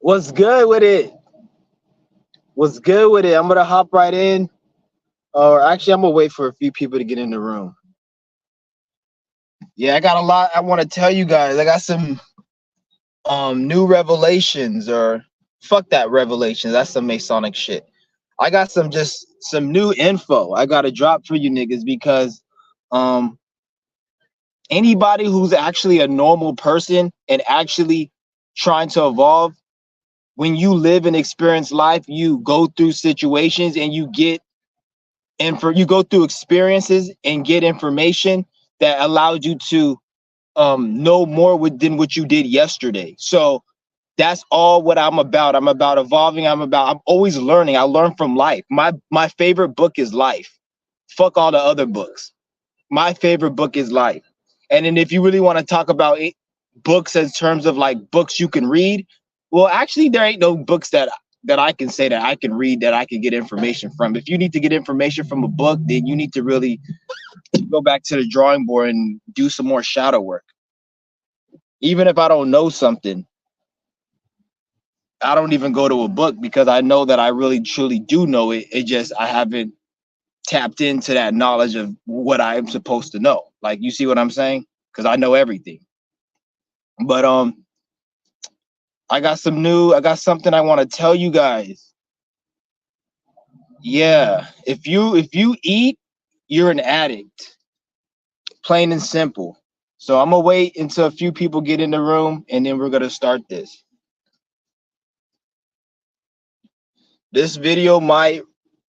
What's good with it? What's good with it? I'm gonna hop right in. Or actually, I'm gonna wait for a few people to get in the room. Yeah, I got a lot I want to tell you guys. I got some new revelations, or fuck that revelations. That's some Masonic shit. I got some new info I gotta drop for you niggas because um anybody who's actually a normal person and actually trying to evolve, when you live and experience life, you go through situations and you go through experiences and get information that allowed you to know more than what you did yesterday. So that's all what I'm about. I'm about evolving. I'm always learning. I learn from life. My favorite book is life. Fuck all the other books. My favorite book is life. And then if you really want to talk about books in terms of like books you can read, well, actually, there ain't no books that I can say that I can read that I can get information from. If you need to get information from a book, then you need to really go back to the drawing board and do some more shadow work. Even if I don't know something, I don't even go to a book because I know that I really truly do know it. It just I haven't tapped into that knowledge of what I am supposed to know. Like, you see what I'm saying? Because I know everything. But I got something I want to tell you guys. Yeah, if you eat, you're an addict. Plain and simple. So I'm gonna wait until a few people get in the room and then we're gonna start this. This video might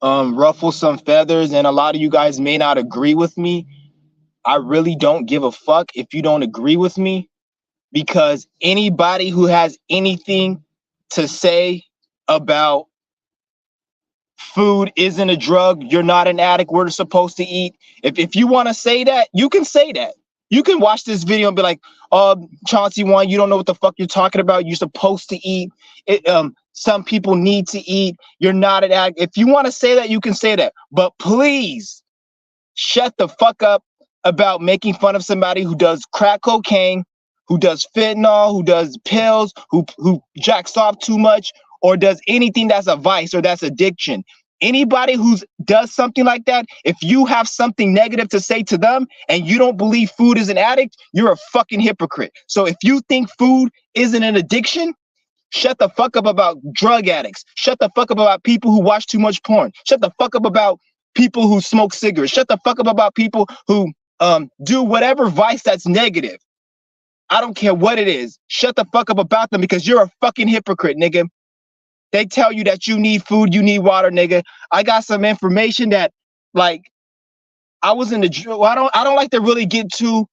ruffle some feathers and a lot of you guys may not agree with me. I really don't give a fuck if you don't agree with me, because anybody who has anything to say about food isn't a drug, you're not an addict, we're supposed to eat. If you want to say that, you can say that. You can watch this video and be like, Chauncey one, you don't know what the fuck you're talking about. You're supposed to eat. Some people need to eat. You're not an addict. If you want to say that, you can say that. But please shut the fuck up about making fun of somebody who does crack cocaine, who does fentanyl, who does pills, who jacks off too much, or does anything that's a vice or that's addiction. Anybody who does something like that, if you have something negative to say to them and you don't believe food is an addict, you're a fucking hypocrite. So if you think food isn't an addiction, shut the fuck up about drug addicts. Shut the fuck up about people who watch too much porn. Shut the fuck up about people who smoke cigarettes. Shut the fuck up about people who do whatever vice that's negative. I don't care what it is. Shut the fuck up about them, because you're a fucking hypocrite, nigga. They tell you that you need food, you need water, nigga. I got some information that, like, I was in the. Well, I don't like to really get too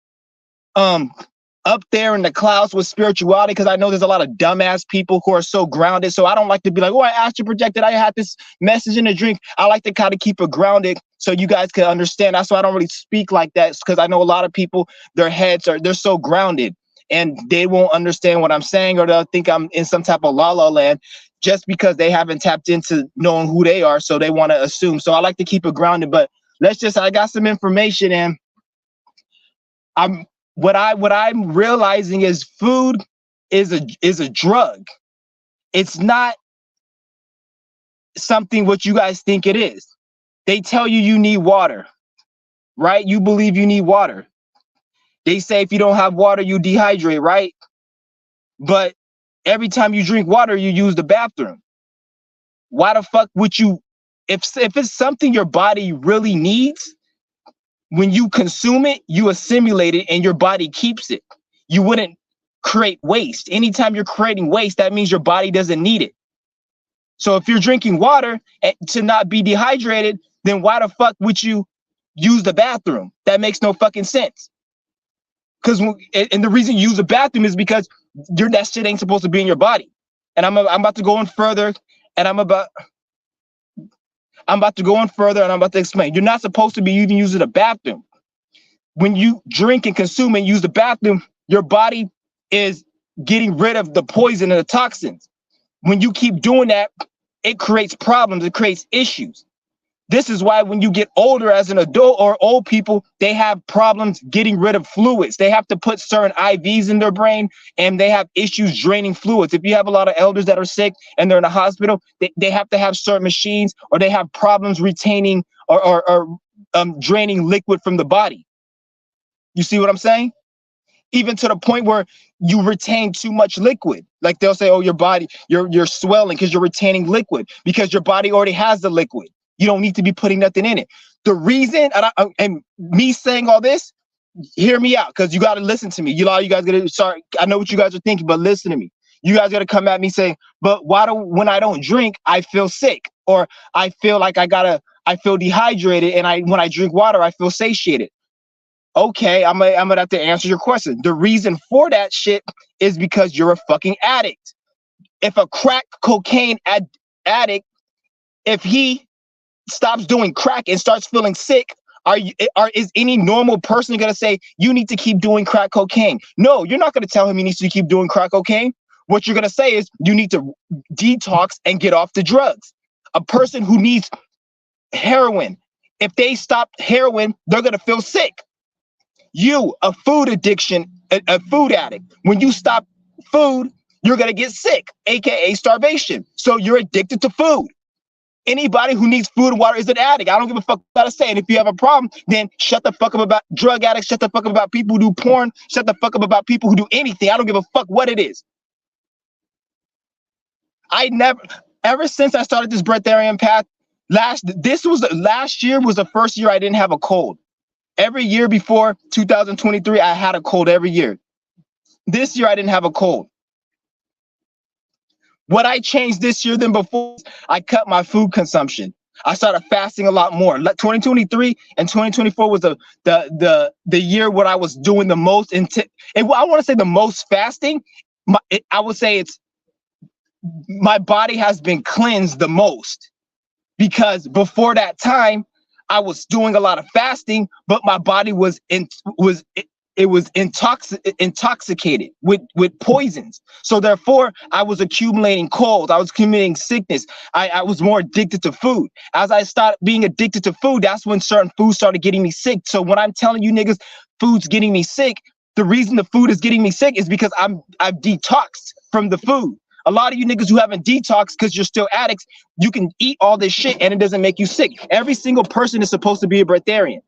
up there in the clouds with spirituality, because I know there's a lot of dumbass people who are so grounded. So I don't like to be like, oh, I asked you projected, I had this message in a drink. I like to kind of keep it grounded so you guys can understand. That's why I don't really speak like that, because I know a lot of people, their heads they're so grounded and they won't understand what I'm saying, or they'll think I'm in some type of la la land just because they haven't tapped into knowing who they are. So they want to assume. So I like to keep it grounded. But I got some information, and what I'm realizing is food is a drug. It's not something what you guys think it is. They tell you you need water, right? You believe you need water. They say if you don't have water, you dehydrate, right? But every time you drink water, you use the bathroom. Why the fuck would you, if it's something your body really needs, when you consume it, you assimilate it and your body keeps it. You wouldn't create waste. Anytime you're creating waste, that means your body doesn't need it. So if you're drinking water to not be dehydrated, then why the fuck would you use the bathroom? That makes no fucking sense. And the reason you use the bathroom is because that shit ain't supposed to be in your body. And I'm about to go in further, and I'm about to go in further, and I'm about to explain. You're not supposed to be even using the bathroom. When you drink and consume and use the bathroom, your body is getting rid of the poison and the toxins. When you keep doing that, it creates problems, it creates issues. This is why when you get older as an adult or old people, they have problems getting rid of fluids. They have to put certain IVs in their brain and they have issues draining fluids. If you have a lot of elders that are sick and they're in a hospital, they have to have certain machines, or they have problems retaining or draining liquid from the body. You see what I'm saying? Even to the point where you retain too much liquid. Like they'll say, oh, your body, you're swelling because you're retaining liquid, because your body already has the liquid. You don't need to be putting nothing in it. The reason, and me saying all this, hear me out, because you got to listen to me. You guys gotta, sorry, I know what you guys are thinking, but listen to me. You guys got to come at me saying, but when I don't drink, I feel sick, or I feel like I feel dehydrated, and when I drink water, I feel satiated. Okay, I'm gonna have to answer your question. The reason for that shit is because you're a fucking addict. If a crack cocaine addict, if he stops doing crack and starts feeling sick, is any normal person gonna say you need to keep doing crack cocaine? No, you're not gonna tell him he needs to keep doing crack cocaine. What you're gonna say is you need to detox and get off the drugs. A person who needs heroin, if they stop heroin, they're gonna feel sick. You, a food addiction, a food addict, when you stop food, you're gonna get sick, aka starvation. So you're addicted to food. Anybody who needs food and water is an addict. I don't give a fuck what I say. And if you have a problem, then shut the fuck up about drug addicts, shut the fuck up about people who do porn, shut the fuck up about people who do anything. I don't give a fuck what it is. Ever since I started this breatharian path, last year was the first year I didn't have a cold. Every year before 2023, I had a cold every year. This year, I didn't have a cold. What I changed this year than before, I cut my food consumption. I started fasting a lot more. 2023 and 2024 was the year where I was doing the most. And I want to say the most fasting. I would say it's my body has been cleansed the most, because before that time, I was doing a lot of fasting, but my body was intoxicated with poisons. So therefore, I was accumulating colds. I was accumulating sickness. I was more addicted to food. As I started being addicted to food, that's when certain foods started getting me sick. So when I'm telling you niggas, food's getting me sick, the reason the food is getting me sick is because I've detoxed from the food. A lot of you niggas who haven't detoxed because you're still addicts, you can eat all this shit and it doesn't make you sick. Every single person is supposed to be a breatharian.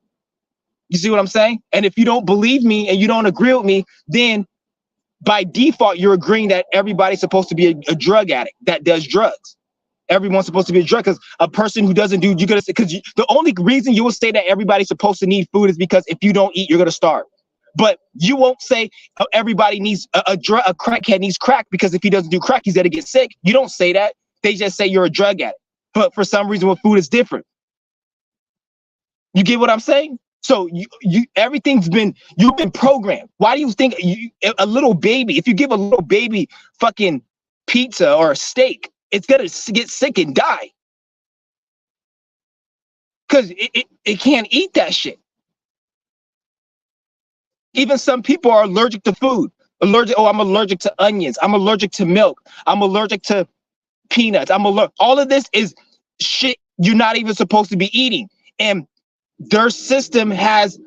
You see what I'm saying? And if you don't believe me and you don't agree with me, then by default, you're agreeing that everybody's supposed to be a drug addict that does drugs. Everyone's supposed to be a drug, because a person who doesn't do, you're gonna say, because the only reason you will say that everybody's supposed to need food is because if you don't eat, you're gonna starve. But you won't say everybody needs a crackhead needs crack, because if he doesn't do crack, he's gonna get sick. You don't say that. They just say you're a drug addict. But for some reason, with food, is different. You get what I'm saying? So you've been programmed. Why do you think a little baby, if you give a little baby fucking pizza or a steak, it's gonna get sick and die? Because it can't eat that shit. Even some people are allergic to food. I'm allergic to onions. I'm allergic to milk. I'm allergic to peanuts. All of this is shit you're not even supposed to be eating. And their system has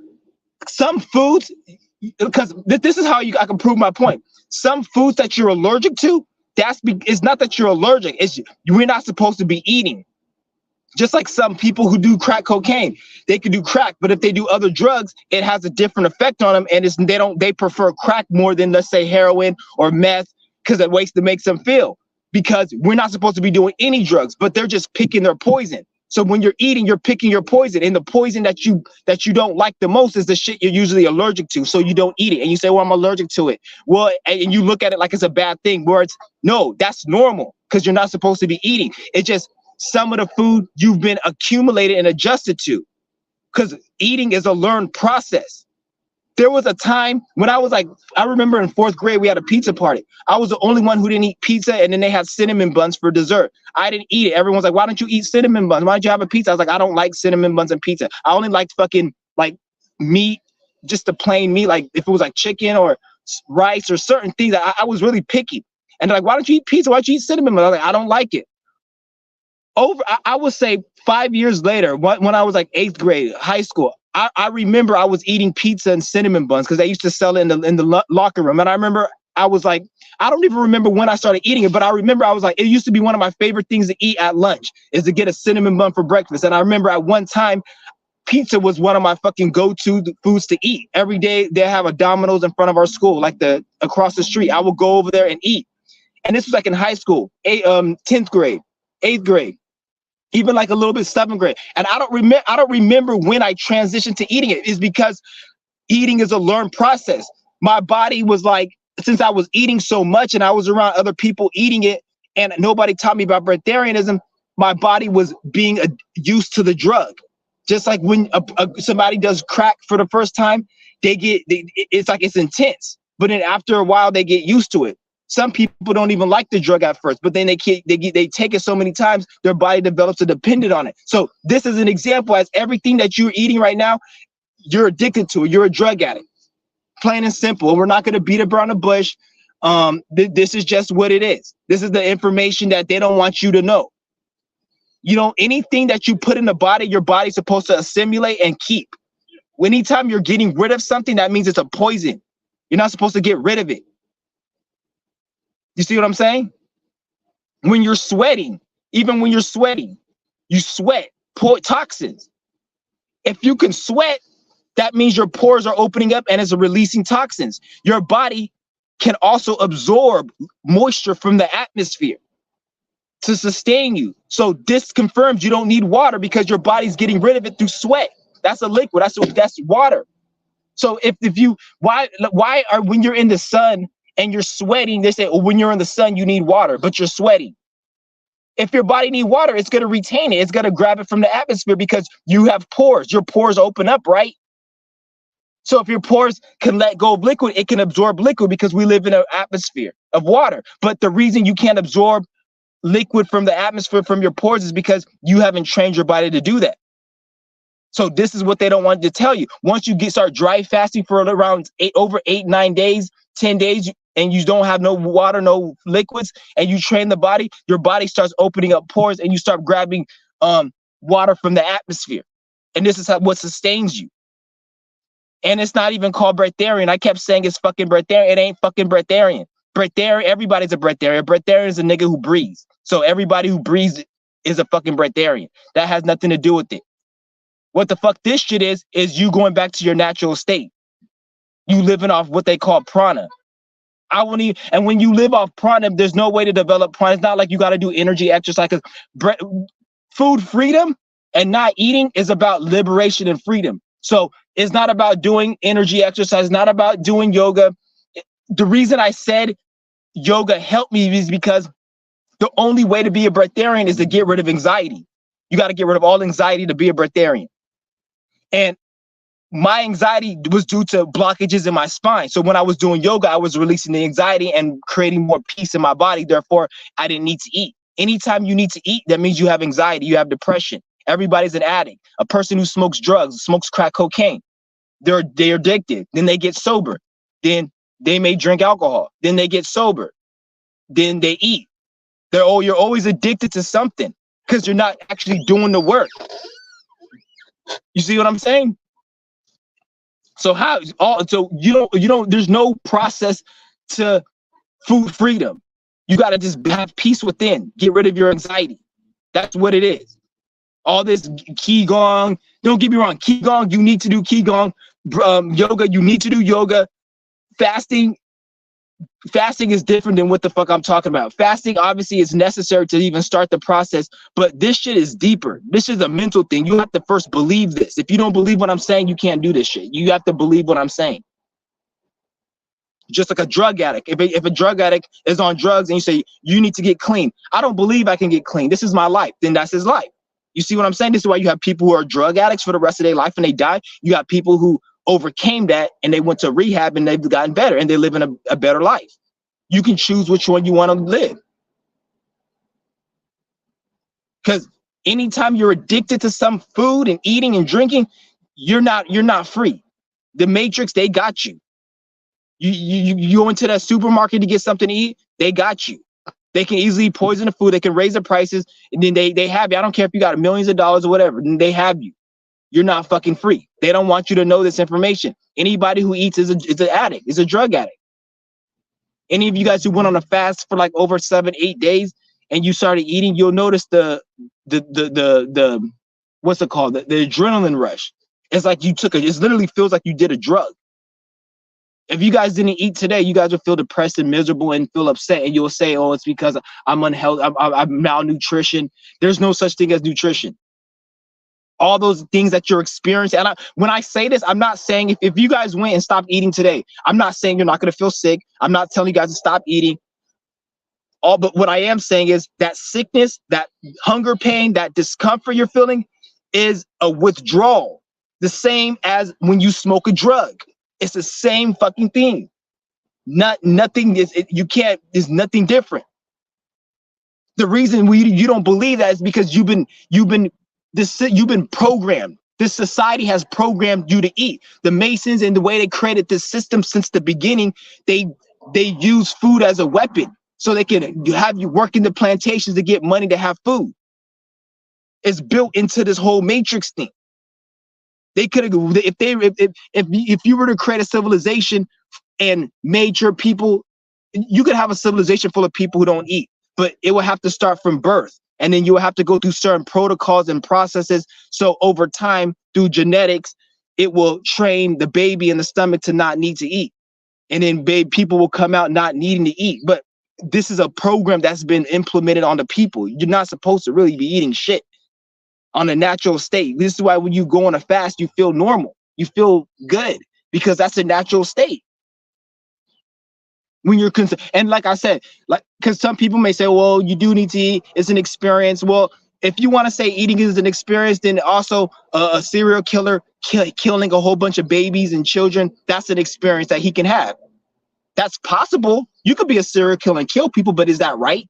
some foods, because this is how I can prove my point. Some foods that you're allergic to, it's not that you're allergic. It's we're not supposed to be eating. Just like some people who do crack cocaine, they can do crack, but if they do other drugs, it has a different effect on them, and they prefer crack more than, let's say, heroin or meth, because it makes them feel. Because we're not supposed to be doing any drugs, but they're just picking their poison. So when you're eating, you're picking your poison, and the poison that you don't like the most is the shit you're usually allergic to. So you don't eat it, and you say, "Well, I'm allergic to it." Well, and you look at it like it's a bad thing. Where no, that's normal, because you're not supposed to be eating. It's just some of the food you've been accumulated and adjusted to, because eating is a learned process. There was a time when I remember in 4th grade, we had a pizza party. I was the only one who didn't eat pizza, and then they had cinnamon buns for dessert. I didn't eat it. Everyone's like, why don't you eat cinnamon buns? Why don't you have a pizza? I was like, I don't like cinnamon buns and pizza. I only liked fucking meat, just the plain meat. Like if it was like chicken or rice or certain things, I was really picky. And they're like, why don't you eat pizza? Why don't you eat cinnamon buns? I was like, I don't like it. I would say 5 years later, when I was like 8th grade, high school, I remember I was eating pizza and cinnamon buns because they used to sell it in the locker room. And I remember I was like, I don't even remember when I started eating it, but I remember I was like, it used to be one of my favorite things to eat at lunch is to get a cinnamon bun for breakfast. And I remember at one time, pizza was one of my fucking go-to foods to eat. Every day they have a Domino's in front of our school, like across the street. I would go over there and eat. And this was like in high school, 10th grade, 8th grade, even like a little bit 7th grade. And I don't remember when I transitioned to eating it. It's because eating is a learned process. My body was like, since I was eating so much and I was around other people eating it and nobody taught me about breatharianism, my body was being used to the drug. Just like when somebody does crack for the first time, it's like it's intense. But then after a while, they get used to it. Some people don't even like the drug at first, but then they take it so many times, their body develops a dependent on it. So this is an example as everything that you're eating right now, you're addicted to it. You're a drug addict, plain and simple. We're not going to beat around the bush. This is just what it is. This is the information that they don't want you to know. You know, anything that you put in the body, your body's supposed to assimilate and keep. Anytime you're getting rid of something, that means it's a poison. You're not supposed to get rid of it. You see what I'm saying? When you're sweating, even when you're sweating, you sweat, toxins. If you can sweat, that means your pores are opening up and it's releasing toxins. Your body can also absorb moisture from the atmosphere to sustain you. So this confirms you don't need water because your body's getting rid of it through sweat. That's a liquid. That's water. So why are when you're in the sun and you're sweating, they say, oh, when you're in the sun, you need water, but you're sweating. If your body needs water, it's going to retain it. It's going to grab it from the atmosphere because you have pores. Your pores open up, right? So if your pores can let go of liquid, it can absorb liquid because we live in an atmosphere of water. But the reason you can't absorb liquid from the atmosphere from your pores is because you haven't trained your body to do that. So this is what they don't want to tell you. Once you start dry fasting for around 8, 9 days, 10 days, and you don't have no water, no liquids, and you train the body, your body starts opening up pores and you start grabbing water from the atmosphere. And this is what sustains you. And it's not even called breatharian. I kept saying it's fucking breatharian. It ain't fucking breatharian. Breatharian, everybody's a breatharian. Breatharian is a nigga who breathes. So everybody who breathes is a fucking breatharian. That has nothing to do with it. What the fuck this shit is you going back to your natural state. You living off what they call prana. And when you live off prana, there's no way to develop prana. It's not like you got to do energy exercise. Food freedom and not eating is about liberation and freedom. So it's not about doing energy exercise. It's not about doing yoga. The reason I said yoga helped me is because the only way to be a breatharian is to get rid of anxiety. You got to get rid of all anxiety to be a breatharian. And my anxiety was due to blockages in my spine. So when I was doing yoga, I was releasing the anxiety and creating more peace in my body. Therefore, I didn't need to eat. Anytime you need to eat, that means you have anxiety, you have depression. Everybody's an addict. A person who smokes drugs, smokes crack cocaine, they're addicted. Then they get sober. Then they may drink alcohol. Then they get sober. Then they eat. You're always addicted to something because you're not actually doing the work. You see what I'm saying? So there's no process to food freedom. You got to just have peace within, get rid of your anxiety. That's what it is. All this Qigong, don't get me wrong, Qigong, you need to do Qigong. Yoga, you need to do yoga. Fasting is different than what the fuck I'm talking about. Fasting obviously is necessary to even start the process, but this shit is deeper. This is a mental thing. You have to first believe this. If you don't believe what I'm saying, you can't do this shit. You have to believe what I'm saying. Just like a drug addict. If a drug addict is on drugs and you say, you need to get clean. I don't believe I can get clean. This is my life. Then that's his life. You see what I'm saying? This is why you have people who are drug addicts for the rest of their life and they die. You got people who overcame that and they went to rehab and they've gotten better and they live in a better life. You can choose which one you want to live. Because anytime you're addicted to some food and eating and drinking, you're not free. The Matrix, they got you. You go into that supermarket to get something to eat, they got you. They can easily poison the food. They can raise the prices, and then they have you. I don't care if you got millions of dollars or whatever. Then they have you. You're not fucking free. They don't want you to know this information. Anybody who eats is an addict, is a drug addict. Any of you guys who went on a fast for like over 7-8 days and you started eating, you'll notice the what's it called? The adrenaline rush. It's like you took it. It literally feels like you did a drug. If you guys didn't eat today, you guys will feel depressed and miserable and feel upset. And you'll say, oh, it's because I'm unhealthy, I'm malnutrition. There's no such thing as nutrition. All those things that you're experiencing. And when I say this, I'm not saying if you guys went and stopped eating today, I'm not saying you're not going to feel sick. I'm not telling you guys to stop eating. But what I am saying is that sickness, that hunger pain, that discomfort you're feeling is a withdrawal. The same as when you smoke a drug. It's the same fucking thing. Nothing is, you can't, there's nothing different. The reason you don't believe that is because you've been programmed. This society has programmed you to eat. The Masons and the way they created this system since the beginning, they use food as a weapon so they can have you work in the plantations to get money to have food. It's built into this whole matrix thing. They could have, if you were to create a civilization and made your people, you could have a civilization full of people who don't eat, but it would have to start from birth. And then you will have to go through certain protocols and processes. So over time, through genetics, it will train the baby in the stomach to not need to eat. And then people will come out not needing to eat. But this is a program that's been implemented on the people. You're not supposed to really be eating shit on a natural state. This is why when you go on a fast, you feel normal. You feel good because that's a natural state. When you're concerned, and like I said, like, because some people may say, well, you do need to eat, it's an experience. Well, if you want to say eating is an experience, then also a serial killer killing a whole bunch of babies and children, that's an experience that he can have. That's possible. You could be a serial killer and kill people, but is that right?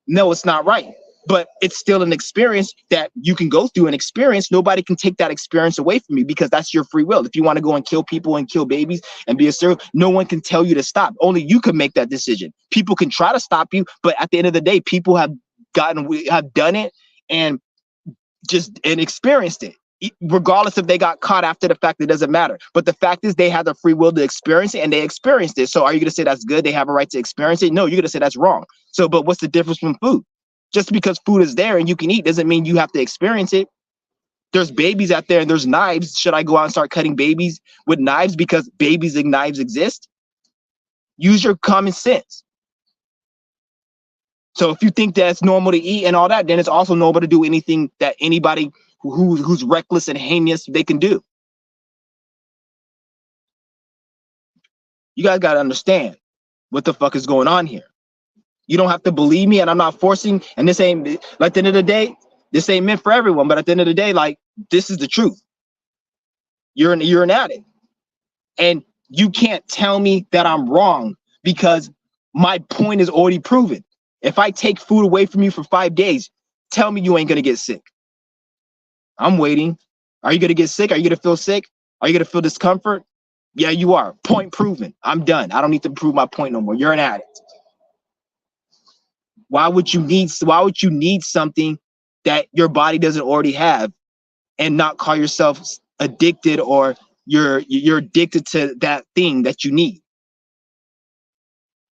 No, it's not right. But it's still an experience that you can go through an experience. Nobody can take that experience away from you because that's your free will. If you want to go and kill people and kill babies and be a serial, no one can tell you to stop. Only you can make that decision. People can try to stop you, but at the end of the day, people have done it and experienced it. Regardless if they got caught after the fact, it doesn't matter. But the fact is they had the free will to experience it and they experienced it. So are you going to say that's good? They have a right to experience it? No, you're going to say that's wrong. So, but what's the difference from food? Just because food is there and you can eat doesn't mean you have to experience it. There's babies out there and there's knives. Should I go out and start cutting babies with knives because babies and knives exist? Use your common sense. So if you think that's normal to eat and all that, then it's also normal to do anything that anybody who's reckless and heinous they can do. You guys got to understand what the fuck is going on here. You don't have to believe me, and I'm not forcing. And this ain't, like, at the end of the day, this ain't meant for everyone. But at the end of the day, like, this is the truth. You're an addict, and you can't tell me that I'm wrong because my point is already proven. If I take food away from you for 5 days, tell me you ain't gonna get sick. I'm waiting. Are you gonna get sick? Are you gonna feel sick? Are you gonna feel discomfort? Yeah, you are. Point proven. I'm done. I don't need to prove my point no more. You're an addict. Why would you need something that your body doesn't already have and not call yourself addicted or you're addicted to that thing that you need?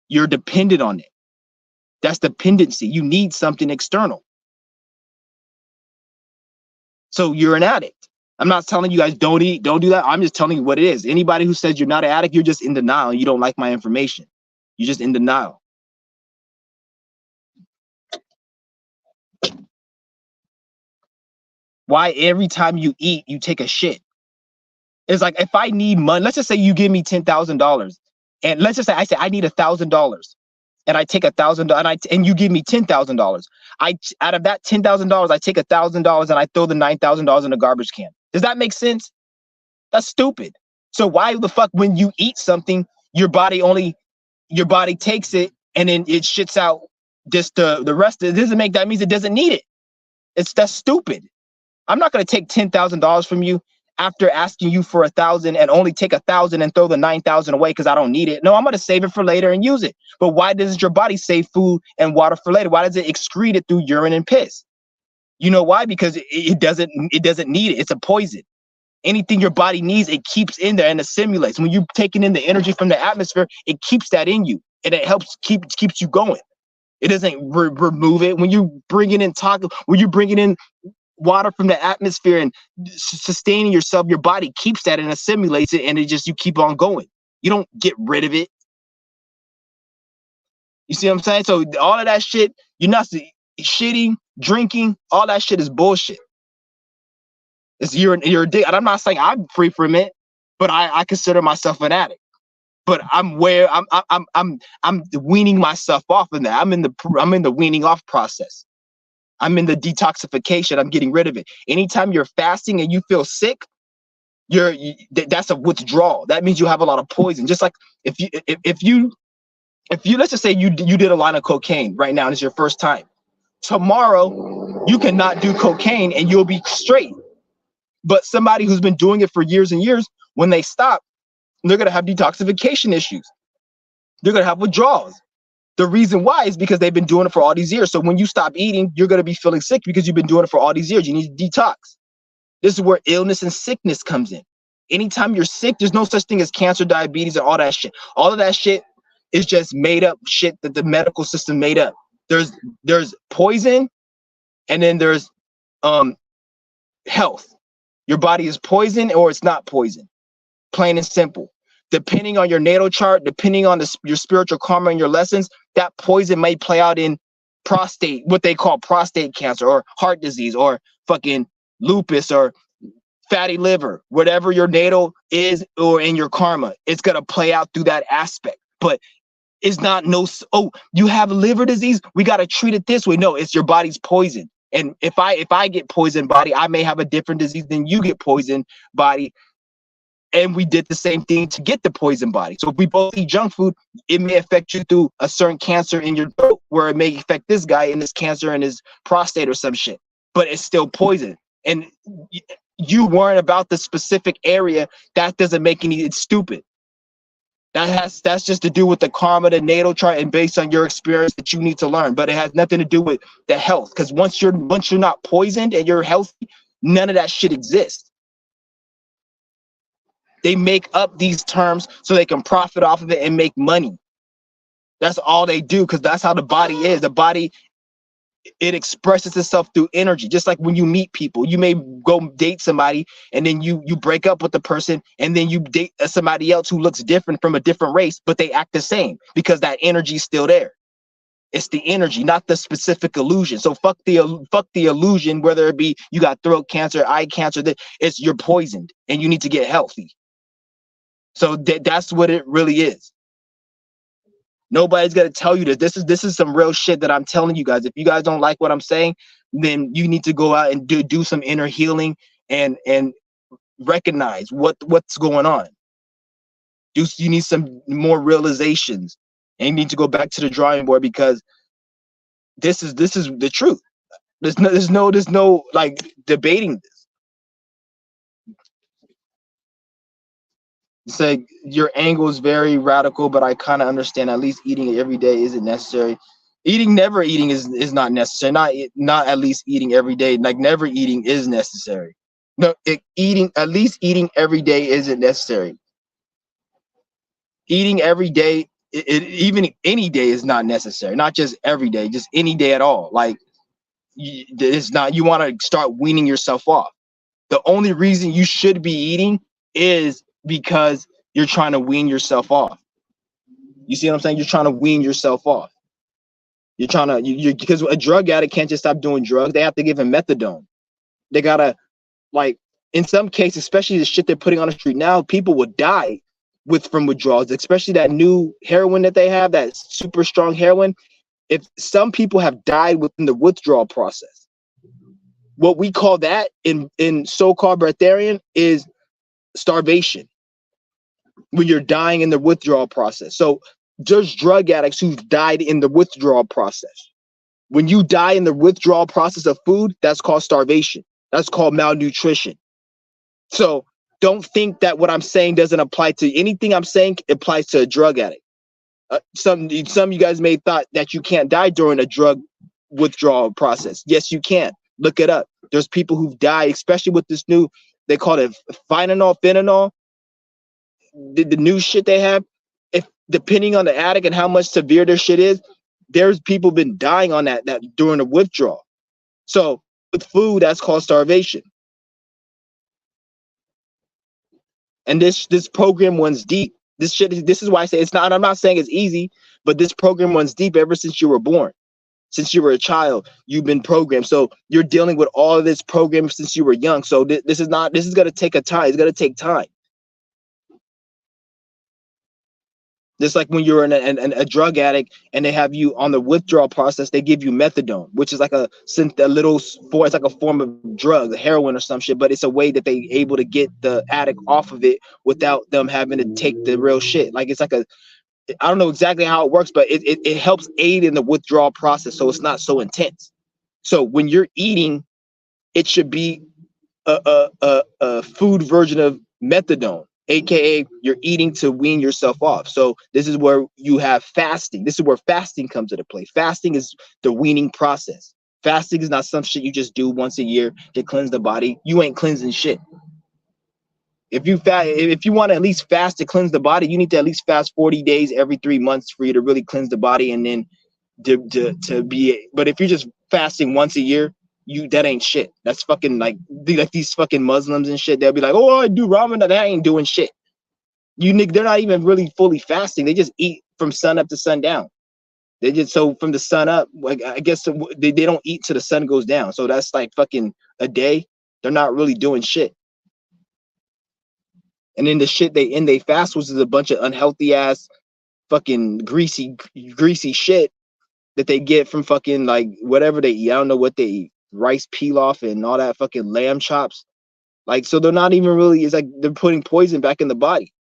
You're dependent on it. That's dependency. You need something external. So you're an addict. I'm not telling you guys don't eat, don't do that. I'm just telling you what it is. Anybody who says you're not an addict, you're just in denial. You don't like my information. You're just in denial. Why every time you eat, you take a shit? It's like if I need money, let's just say you give me $10,000, and let's just say I say I need $1,000, and I take $1,000, and you give me $10,000. Out of that $10,000, I take $1,000 and I throw the $9,000 in a garbage can. Does that make sense? That's stupid. So why the fuck when you eat something, your body takes it and then it shits out just the rest? It doesn't make that means it doesn't need it. That's stupid. I'm not going to take $10,000 from you after asking you for 1,000 and only take 1,000 and throw the 9,000 away because I don't need it. No, I'm going to save it for later and use it. But why doesn't your body save food and water for later? Why does it excrete it through urine and piss? You know why? Because it doesn't need it. It's a poison. Anything your body needs, it keeps in there and assimilates. When you're taking in the energy from the atmosphere, it keeps that in you, and it helps keeps you going. It doesn't remove it. When you bringing in when you're bringing in water from the atmosphere and sustaining yourself, your body keeps that and assimilates it, and you keep on going. You don't get rid of it. You see what I'm saying? So all of that shit, you're not shitting, drinking, all that shit is bullshit. It's you're addicted. And I'm not saying I'm free from it, but I consider myself an addict. But I'm weaning myself off in that. I'm in the weaning off process. I'm in the detoxification. I'm getting rid of it. Anytime you're fasting and you feel sick, that's a withdrawal. That means you have a lot of poison. Just like if you let's just say you did a line of cocaine right now and it's your first time. Tomorrow you cannot do cocaine and you'll be straight. But somebody who's been doing it for years and years, when they stop, they're going to have detoxification issues. They're going to have withdrawals. The reason why is because they've been doing it for all these years. So when you stop eating, you're going to be feeling sick because you've been doing it for all these years. You need to detox. This is where illness and sickness comes in. Anytime you're sick, there's no such thing as cancer, diabetes, and all that shit. All of that shit is just made up shit that the medical system made up. There's poison, and then there's health. Your body is poison or it's not poison. Plain and simple. Depending on your natal chart, depending on your spiritual karma and your lessons, that poison may play out in prostate, what they call prostate cancer, or heart disease, or fucking lupus, or fatty liver. Whatever your natal is, or in your karma, it's gonna play out through that aspect. But it's not you have liver disease, we gotta treat it this way. No, it's your body's poison. And if I get poisoned body, I may have a different disease than you get poisoned body. And we did the same thing to get the poison body. So if we both eat junk food, it may affect you through a certain cancer in your throat, where it may affect this guy in his cancer in his prostate or some shit. But it's still poison. And you worrying about the specific area, that doesn't make it's stupid. That's just to do with the karma, the natal chart, and based on your experience that you need to learn. But it has nothing to do with the health. Because once you're not poisoned and you're healthy, none of that shit exists. They make up these terms so they can profit off of it and make money. That's all they do, because that's how the body is. The body, it expresses itself through energy. Just like when you meet people, you may go date somebody and then you break up with the person, and then you date somebody else who looks different from a different race, but they act the same because that energy is still there. It's the energy, not the specific illusion. So fuck the illusion, whether it be you got throat cancer, eye cancer, that it's you're poisoned and you need to get healthy. So that's what it really is. Nobody's gonna tell you this. This is some real shit that I'm telling you guys. If you guys don't like what I'm saying, then you need to go out and do some inner healing and recognize what's going on. You need some more realizations, and you need to go back to the drawing board, because this is the truth. There's no like debating this. Say your angle is very radical, but I kind of understand. At least eating it every day isn't necessary. Never eating is not necessary. Not at least eating every day. Like never eating is necessary. No, at least eating every day isn't necessary. Eating every day, even any day, is not necessary. Not just every day, just any day at all. Like it's not. You want to start weaning yourself off. The only reason you should be eating is because you're trying to wean yourself off. You see what I'm saying? You're trying to wean yourself off. You're trying to, because a drug addict can't just stop doing drugs. They have to give him methadone. They gotta, like, in some cases, especially the shit they're putting on the street now, people would die from withdrawals, especially that new heroin that they have, that super strong heroin. If some people have died within the withdrawal process, what we call that in so-called breatharian is starvation, when you're dying in the withdrawal process. So there's drug addicts who've died in the withdrawal process. When you die in the withdrawal process of food, that's called starvation. That's called malnutrition. So don't think that what I'm saying doesn't apply to anything I'm saying applies to a drug addict. Some of you guys may have thought that you can't die during a drug withdrawal process. Yes, you can. Look it up. There's people who've died, especially with this new, they call it fentanyl, the new shit they have. If depending on the addict and how much severe their shit is, there's people been dying on that during the withdrawal. So with food, that's called starvation. And this program runs deep. This is why I say it's not, I'm not saying it's easy, but this program runs deep ever since you were born. Since you were a child, you've been programmed. So you're dealing with all of this program since you were young. So this is going to take a time. It's going to take time. Just like when you're a drug addict and they have you on the withdrawal process, they give you methadone, which is like it's like a form of drug, heroin or some shit, but it's a way that they able to get the addict off of it without them having to take the real shit. Like it's like I don't know exactly how it works, but it helps aid in the withdrawal process. So it's not so intense. So when you're eating, it should be a food version of methadone, aka you're eating to wean yourself off. So this is where you have fasting. This is where fasting comes into play. Fasting is the weaning process. Fasting is not some shit you just do once a year to cleanse the body. You ain't cleansing shit. If you want to at least fast to cleanse the body, you need to at least fast 40 days every 3 months for you to really cleanse the body, and then to be. But if you're just fasting once a year, that ain't shit. That's fucking like these fucking Muslims and shit. They'll be like, oh, I do Ramadan. That ain't doing shit. They're not even really fully fasting. They just eat from sun up to sundown. They just, so from the sun up, like I guess they don't eat till the sun goes down. So that's like fucking a day. They're not really doing shit. And then the shit they end they fast was a bunch of unhealthy ass fucking greasy shit that they get from fucking like whatever they eat. I don't know what they eat. Rice pilaf and all that fucking lamb chops. Like, so they're not even really, it's like they're putting poison back in the body.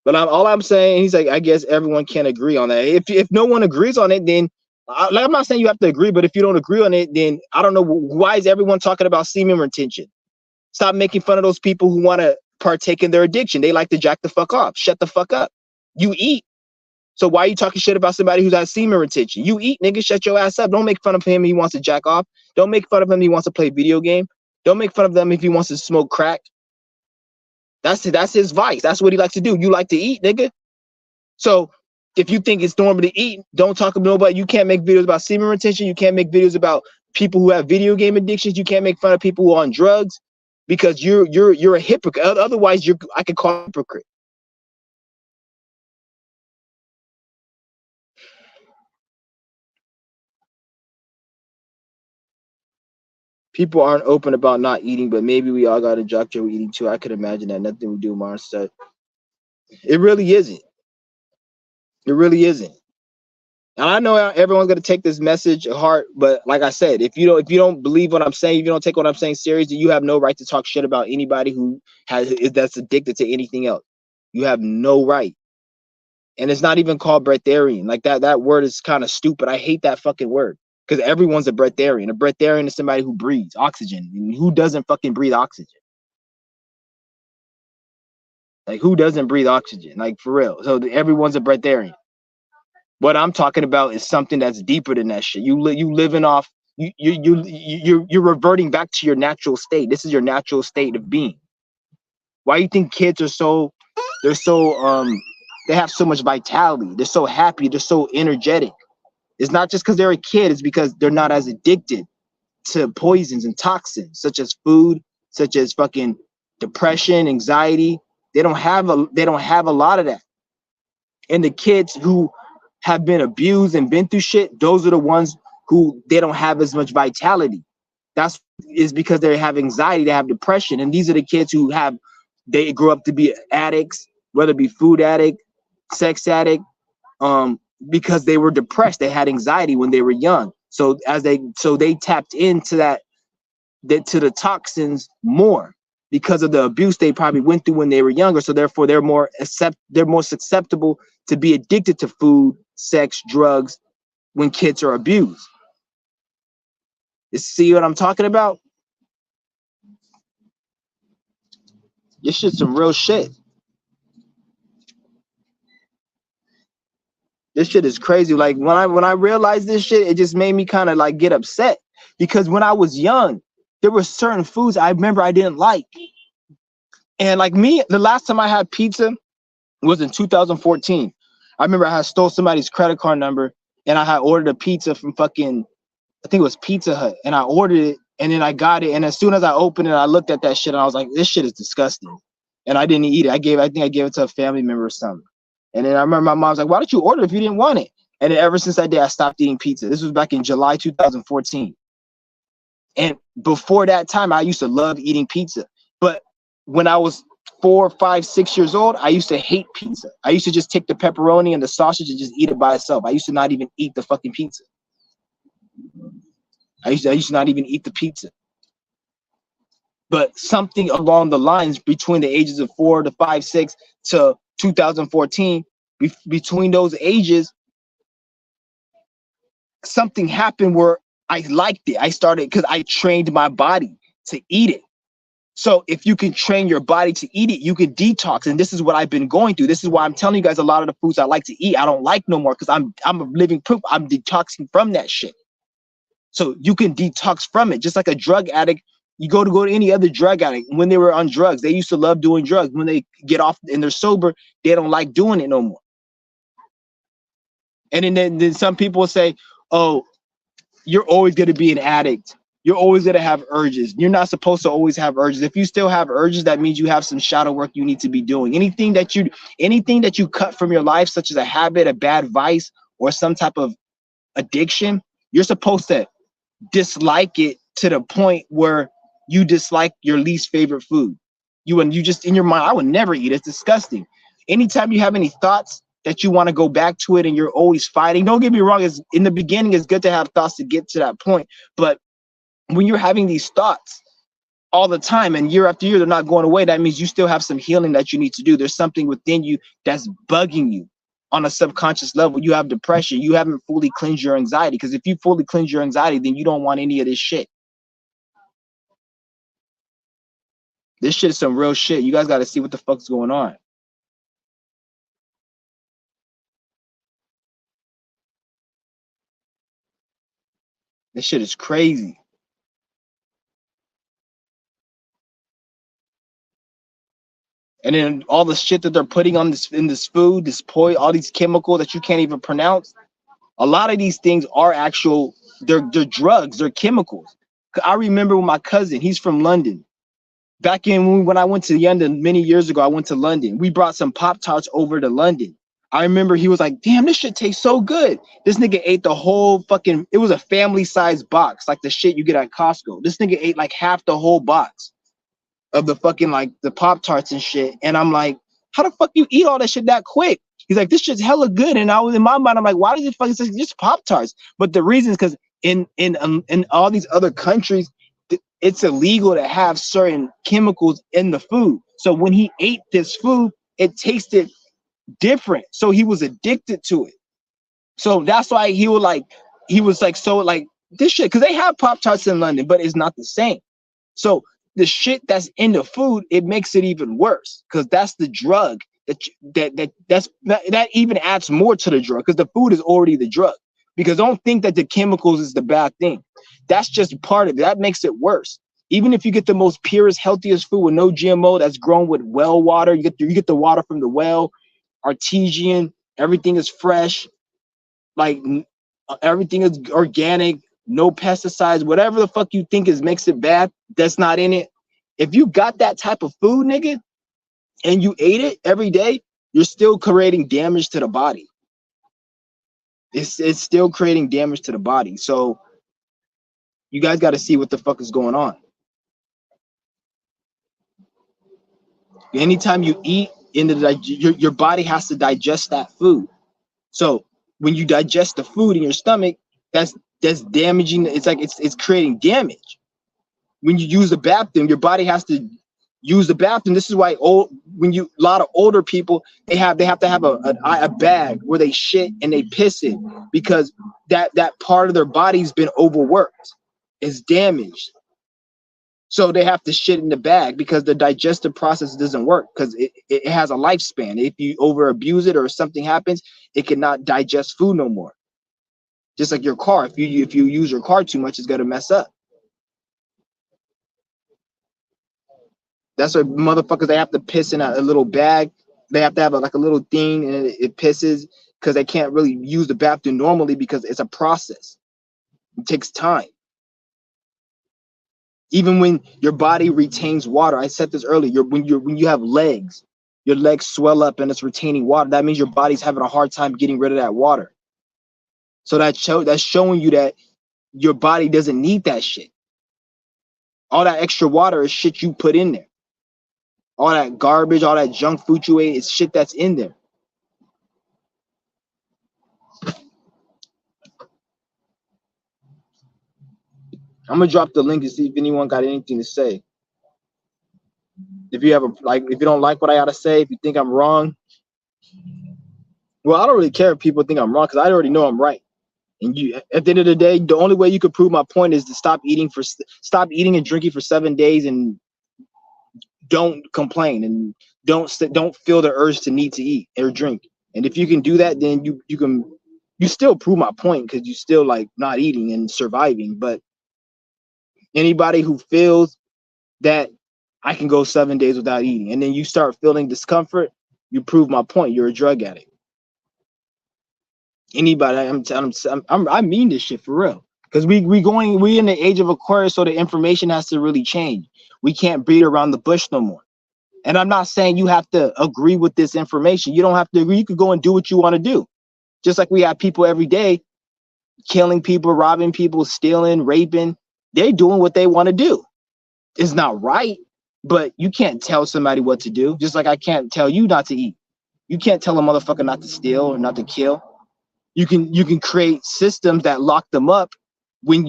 But all I'm saying, he's like, I guess everyone can't agree on that. If no one agrees on it, then I'm not saying you have to agree, but if you don't agree on it, then I don't know, why is everyone talking about semen retention? Stop making fun of those people who want to partake in their addiction. They like to jack the fuck off. Shut the fuck up. You eat. So why are you talking shit about somebody who's got semen retention? You eat, nigga. Shut your ass up. Don't make fun of him if he wants to jack off. Don't make fun of him if he wants to play video game. Don't make fun of them if he wants to smoke crack. That's his vice. That's what he likes to do. You like to eat, nigga. So if you think it's normal to eat, don't talk about nobody. You can't make videos about semen retention. You can't make videos about people who have video game addictions. You can't make fun of people who are on drugs, because you're a hypocrite. Otherwise, I could call you a hypocrite. People aren't open about not eating, but maybe we all got a job with eating too. I could imagine that. Nothing we do, Mars said. It really isn't. It really isn't. And I know everyone's gonna take this message to heart, but like I said, if you don't believe what I'm saying, if you don't take what I'm saying seriously, you have no right to talk shit about anybody that's addicted to anything else. You have no right. And it's not even called breatharian. Like that word is kind of stupid. I hate that fucking word, because everyone's a breatharian. A breatharian is somebody who breathes oxygen. And who doesn't fucking breathe oxygen? Like, who doesn't breathe oxygen? Like, for real. So everyone's a breatharian. What I'm talking about is something that's deeper than that shit. You living off. You're reverting back to your natural state. This is your natural state of being. Why do you think kids are they have so much vitality? They're so happy. They're so energetic. It's not just because they're a kid. It's because they're not as addicted to poisons and toxins, such as food, such as fucking depression, anxiety. They don't have a lot of that. And the kids who have been abused and been through shit, those are the ones who they don't have as much vitality. That's is because they have anxiety, they have depression. And these are the kids who they grew up to be addicts, whether it be food addict, sex addict, because they were depressed. They had anxiety when they were young. So they tapped into to the toxins more because of the abuse they probably went through when they were younger. So therefore they're more susceptible to be addicted to food, sex, drugs when kids are abused. You see what I'm talking about? This shit's some real shit. This shit is crazy. Like when I realized this shit, it just made me kind of like get upset because when I was young, there were certain foods I remember I didn't like. And like me, the last time I had pizza was in 2014. I remember I had stole somebody's credit card number and I had ordered a pizza from fucking, I think it was Pizza Hut, and I ordered it and then I got it. And as soon as I opened it, I looked at that shit and I was like, this shit is disgusting. And I didn't eat it. I think I gave it to a family member or something. And then I remember my mom's like, why did you order if you didn't want it? And then ever since that day, I stopped eating pizza. This was back in July 2014. And before that time, I used to love eating pizza. But when I was 4, 5, 6 years old, I used to hate pizza. I used to just take the pepperoni and the sausage and just eat it by itself. I used to not even eat the fucking pizza. I used to not even eat the pizza. But something along the lines between the ages of 4 to 5, 6 to 2014, between those ages, something happened where I liked it. I started because I trained my body to eat it. So if you can train your body to eat it, you can detox. And this is what I've been going through. This is why I'm telling you guys a lot of the foods I like to eat, I don't like no more because I'm a living proof. I'm detoxing from that shit. So you can detox from it. Just like a drug addict, you go to any other drug addict. When they were on drugs, they used to love doing drugs. When they get off and they're sober, they don't like doing it no more. And then some people say, oh, you're always going to be an addict. You're always going to have urges. You're not supposed to always have urges. If you still have urges, that means you have some shadow work you need to be doing. Anything that you cut from your life, such as a habit, a bad vice, or some type of addiction, you're supposed to dislike it to the point where you dislike your least favorite food. You just in your mind, I would never eat. It's disgusting. Anytime you have any thoughts that you want to go back to it and you're always fighting, don't get me wrong, is in the beginning it's good to have thoughts to get to that point. But when you're having these thoughts all the time and year after year, they're not going away, that means you still have some healing that you need to do. There's something within you that's bugging you on a subconscious level. You have depression. You haven't fully cleansed your anxiety, because if you fully cleanse your anxiety, then you don't want any of this shit. This shit is some real shit. You guys got to see what the fuck's going on. This shit is crazy. And then all the shit that they're putting on this in this food, this all these chemicals that you can't even pronounce. A lot of these things are actual. They're drugs. They're chemicals. I remember with my cousin. He's from London. Back in when I went to London many years ago, I went to London. We brought some Pop-Tarts over to London. I remember he was like, damn, this shit tastes so good. This nigga ate the whole fucking, it was a family-sized box, like the shit you get at Costco. This nigga ate like half the whole box of the fucking, like, the Pop-Tarts and shit. And I'm like, how the fuck you eat all that shit that quick? He's like, this shit's hella good. And I was in my mind, I'm like, why does it fucking say just Pop-Tarts? But the reason is because in all these other countries, it's illegal to have certain chemicals in the food. So when he ate this food, it tasted different. So he was addicted to it. So that's why he was like, so like this shit, because they have Pop-Tarts in London, but it's not the same. So the shit that's in the food, it makes it even worse, because that's the drug that even adds more to the drug, because the food is already the drug. Because don't think that the chemicals is the bad thing. That's just part of it. That makes it worse. Even if you get the most purest, healthiest food with no GMO, that's grown with well water, you get the water from the well, artesian, everything is fresh, like everything is organic, no pesticides, whatever the fuck you think makes it bad, that's not in it. If you got that type of food, nigga, and you ate it every day, you're still creating damage to the body. It's still creating damage to the body. So you guys got to see what the fuck is going on. Anytime you eat, your body has to digest that food. So when you digest the food in your stomach, that's damaging. It's like it's creating damage. When you use the bathroom, your body has to use the bathroom. This is why a lot of older people, they have to have a bag where they shit and they piss in, because that part of their body's been overworked, it's damaged. So they have to shit in the bag because the digestive process doesn't work because it has a lifespan. If you over abuse it or something happens, it cannot digest food no more. Just like your car, if you use your car too much, it's gonna mess up. That's why motherfuckers, they have to piss in a little bag. They have to have like a little thing, and it pisses because they can't really use the bathroom normally because it's a process. It takes time. Even when your body retains water, I said this earlier. When you have legs, your legs swell up and it's retaining water. That means your body's having a hard time getting rid of that water. So that's showing you that your body doesn't need that shit. All that extra water is shit you put in there. All that garbage, all that junk food you ate, it's shit that's in there. I'm gonna drop the link to see if anyone got anything to say. If you have if you don't like what I gotta say, if you think I'm wrong, well, I don't really care if people think I'm wrong because I already know I'm right. And you, at the end of the day, the only way you could prove my point is to stop eating and drinking for 7 days and don't complain and don't feel the urge to need to eat or drink. And if you can do that, then you still prove my point because you still like not eating and surviving. But anybody who feels that I can go 7 days without eating and then you start feeling discomfort, you prove my point. You're a drug addict. Anybody, I mean this shit for real. Because we in the age of Aquarius, so the information has to really change. We can't beat around the bush no more. And I'm not saying you have to agree with this information. You don't have to agree. You could go and do what you want to do. Just like we have people every day killing people, robbing people, stealing, raping. They're doing what they want to do. It's not right, but you can't tell somebody what to do. Just like I can't tell you not to eat. You can't tell a motherfucker not to steal or not to kill. You can create systems that lock them up when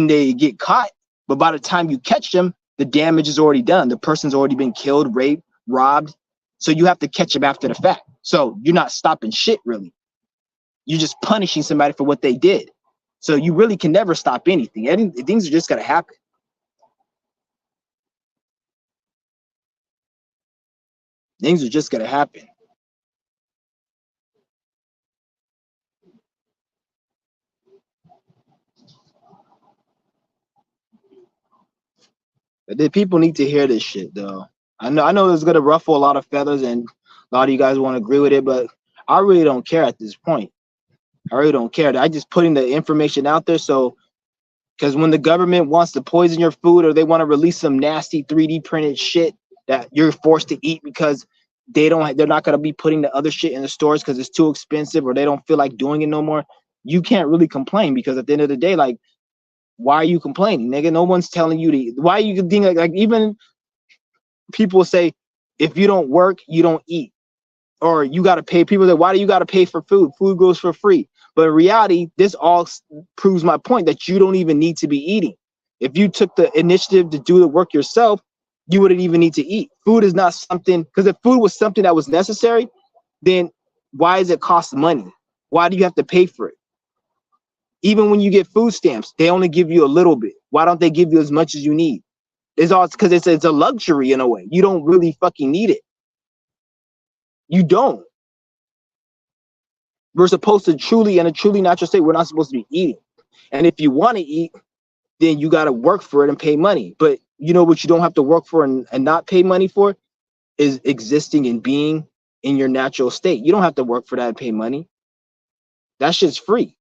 they get caught, but by the time you catch them, the damage is already done. The person's already been killed, raped, robbed. So you have to catch them after the fact. So you're not stopping shit really. You're just punishing somebody for what they did. So you really can never stop anything. Things are just gonna happen. Things are just gonna happen. But the people need to hear this shit though. I know it's gonna ruffle a lot of feathers and a lot of you guys want to agree with it, but I really don't care at this point. I really don't care. I just putting the information out there. So, because when the government wants to poison your food or they want to release some nasty 3D printed shit that you're forced to eat because they're not going to be putting the other shit in the stores because it's too expensive or they don't feel like doing it no more. You can't really complain because at the end of the day, like, why are you complaining, nigga? No one's telling you to. Why you think like even people say if you don't work, you don't eat. Or you got to pay. People say, why do you got to pay for food? Food goes for free. But in reality, this all proves my point that you don't even need to be eating. If you took the initiative to do the work yourself, you wouldn't even need to eat. Food is not something, because if food was something that was necessary, then why does it cost money? Why do you have to pay for it? Even when you get food stamps, they only give you a little bit. Why don't they give you as much as you need? It's all because it's a luxury in a way. You don't really fucking need it. You don't. We're supposed to truly, in a truly natural state, we're not supposed to be eating. And if you want to eat, then you got to work for it and pay money. But you know what you don't have to work for and not pay money for is existing and being in your natural state. You don't have to work for that and pay money. That shit's free.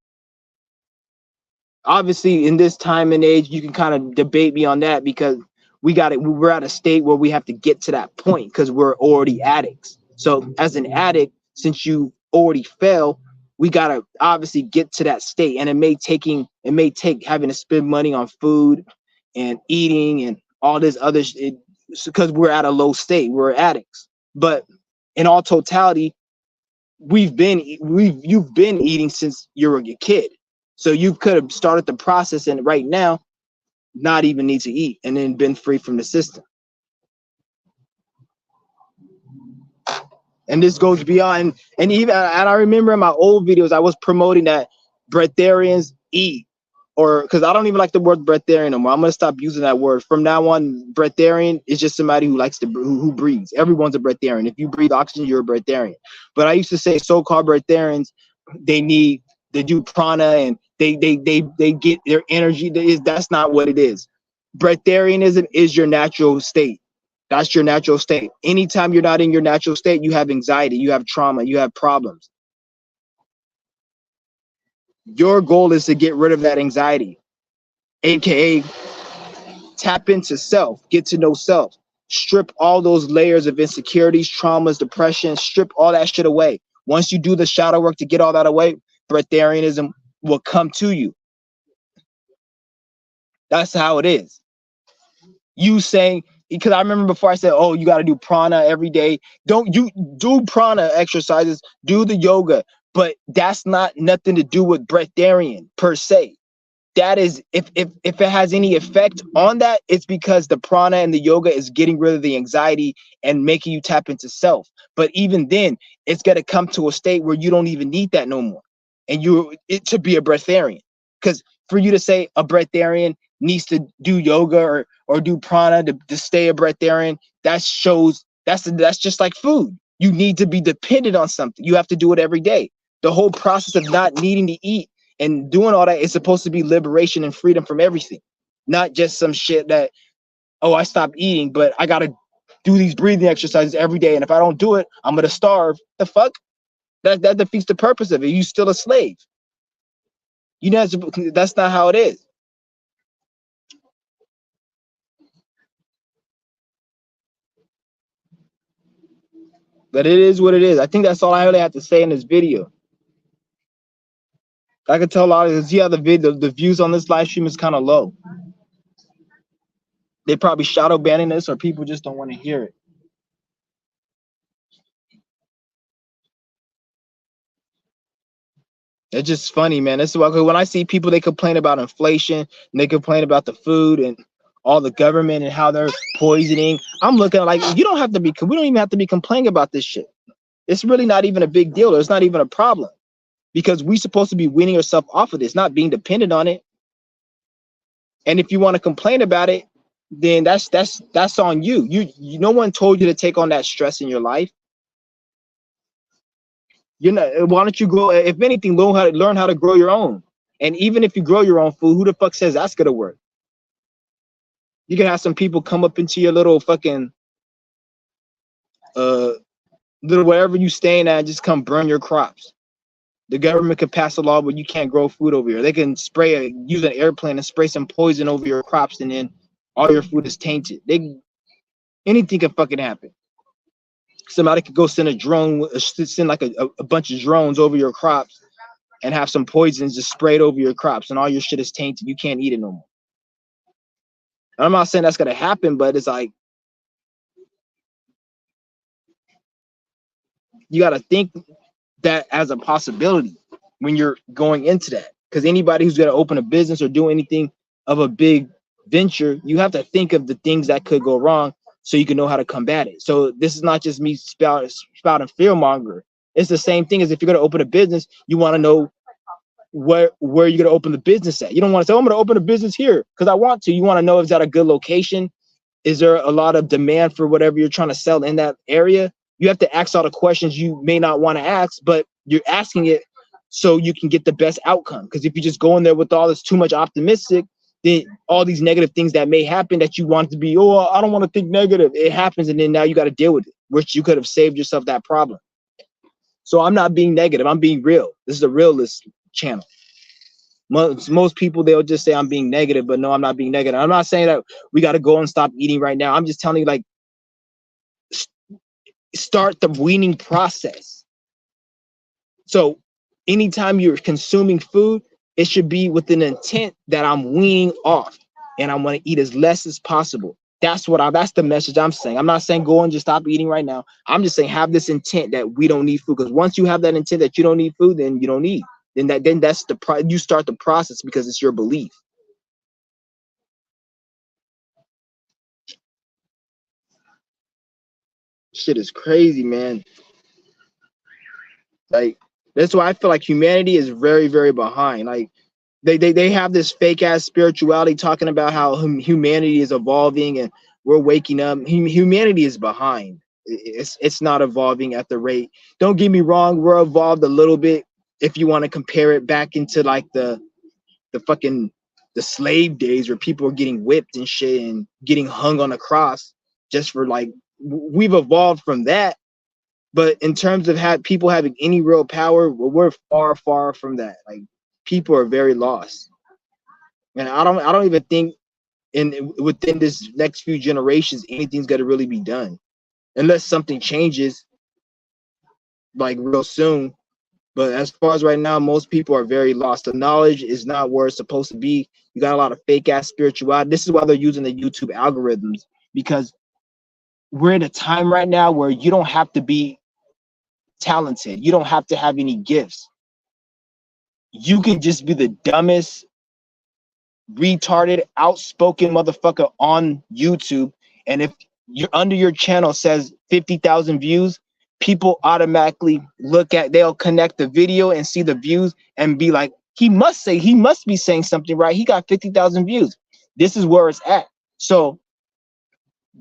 Obviously, in this time and age, you can kind of debate me on that because we're at a state where we have to get to that point because we're already addicts. So as an addict, since you already fell, we gotta obviously get to that state. And it may take having to spend money on food and eating and all this other shit because we're at a low state. We're addicts. But in all totality, you've been eating since you were a kid. So you could have started the process and right now not even need to eat and then been free from the system. And this goes beyond, and I remember in my old videos I was promoting that breatharians eat or because I don't even like the word breatharian no more. I'm gonna stop using that word from now on. Breatharian is just somebody who likes to who breathes. Everyone's a breatharian. If you breathe oxygen, you're a breatharian. But I used to say so-called breatharians, they do prana and they get their energy. That's not what it is. Breatharianism is your natural state. That's your natural state. Anytime you're not in your natural state, you have anxiety, you have trauma, you have problems. Your goal is to get rid of that anxiety, aka tap into self, get to know self, strip all those layers of insecurities, traumas, depression, strip all that shit away. Once you do the shadow work to get all that away, breatharianism will come to you. That's how it is. You saying, because I remember before I said, oh, you got to do prana every day. Don't you do prana exercises, do the yoga, but that's not nothing to do with breatharian per se. That is, if it has any effect on that, it's because the prana and the yoga is getting rid of the anxiety and making you tap into self. But even then, it's gonna come to a state where you don't even need that no more, and to be a breatharian. Because for you to say a breatharian needs to do yoga or do prana to stay a breatharian, that shows that's just like food. You need to be dependent on something. You have to do it every day. The whole process of not needing to eat and doing all that is supposed to be liberation and freedom from everything, not just some shit that, oh, I stopped eating, but I gotta do these breathing exercises every day, and if I don't do it, I'm gonna starve. The fuck? That defeats the purpose of it. You still a slave. You know that's not how it is. But it is what it is. I think that's all I really have to say in this video. I can tell a lot of yeah, the views on this live stream is kind of low. They probably shadow banning this, or people just don't want to hear it. It's just funny, man. This is why when I see people, they complain about inflation and they complain about the food and all the government and how they're poisoning. I'm looking like you don't have to be. We don't even have to be complaining about this shit. It's really not even a big deal. It's not even a problem because we're supposed to be weaning ourselves off of this, not being dependent on it. And if you want to complain about it, then that's on you. No one told you to take on that stress in your life. Why don't you grow? If anything, learn how to grow your own. And even if you grow your own food, who the fuck says that's gonna work? You can have some people come up into your little fucking little wherever you staying at, and just come burn your crops. The government can pass a law where you can't grow food over here. They can use an airplane and spray some poison over your crops, and then all your food is tainted. Anything can fucking happen. Somebody could go send a drone, send like a bunch of drones over your crops and have some poisons just sprayed over your crops, and all your shit is tainted. You can't eat it no more. And I'm not saying that's gonna happen, but it's like you gotta think that as a possibility when you're going into that. Because anybody who's gonna open a business or do anything of a big venture, you have to think of the things that could go wrong so you can know how to combat it. So this is not just me spouting fear monger. It's the same thing as if you're gonna open a business, you want to know where you're gonna open the business at. You don't want to say, oh, I'm gonna open a business here because I want to. You want to know, is that a good location? Is there a lot of demand for whatever you're trying to sell in that area? You have to ask all the questions you may not want to ask, but you're asking it so you can get the best outcome. Because if you just go in there with all this too much optimistic, then all these negative things that may happen that you want to be, oh, I don't want to think negative. It happens, and then now you got to deal with it, which you could have saved yourself that problem. So I'm not being negative. I'm being real. This is a realist channel. Most people, they'll just say I'm being negative, but no, I'm not being negative. I'm not saying that we got to go and stop eating right now. I'm just telling you, like, start the weaning process. So anytime you're consuming food, it should be with an intent that I'm weaning off and I want to eat as less as possible. That's the message I'm saying. I'm not saying go and just stop eating right now. I'm just saying have this intent that we don't need food. Because once you have that intent that you don't need food, then you don't eat. Then that's you start the process because it's your belief. Shit is crazy, man. Like, that's why I feel like humanity is very, very behind. Like, They have this fake ass spirituality talking about how humanity is evolving and we're waking up. Humanity is behind. It's not evolving at the rate. Don't get me wrong, we're evolved a little bit if you want to compare it back into like the fucking the slave days where people are getting whipped and shit and getting hung on a cross just for like we've evolved from that. But in terms of people having any real power, we're far from that. Like people are very lost, and I don't even think within this next few generations anything's gonna really be done unless something changes like real soon. But as far as right now, most people are very lost. The knowledge is not where it's supposed to be. You got a lot of fake ass spirituality. This is why they're using the YouTube algorithms, because we're in a time right now where you don't have to be talented. You don't have to have any gifts. You can just be the dumbest, retarded, outspoken motherfucker on YouTube. And if you're under your channel says 50,000 views, people automatically they'll connect the video and see the views and be like, he must be saying something right. He got 50,000 views. This is where it's at. So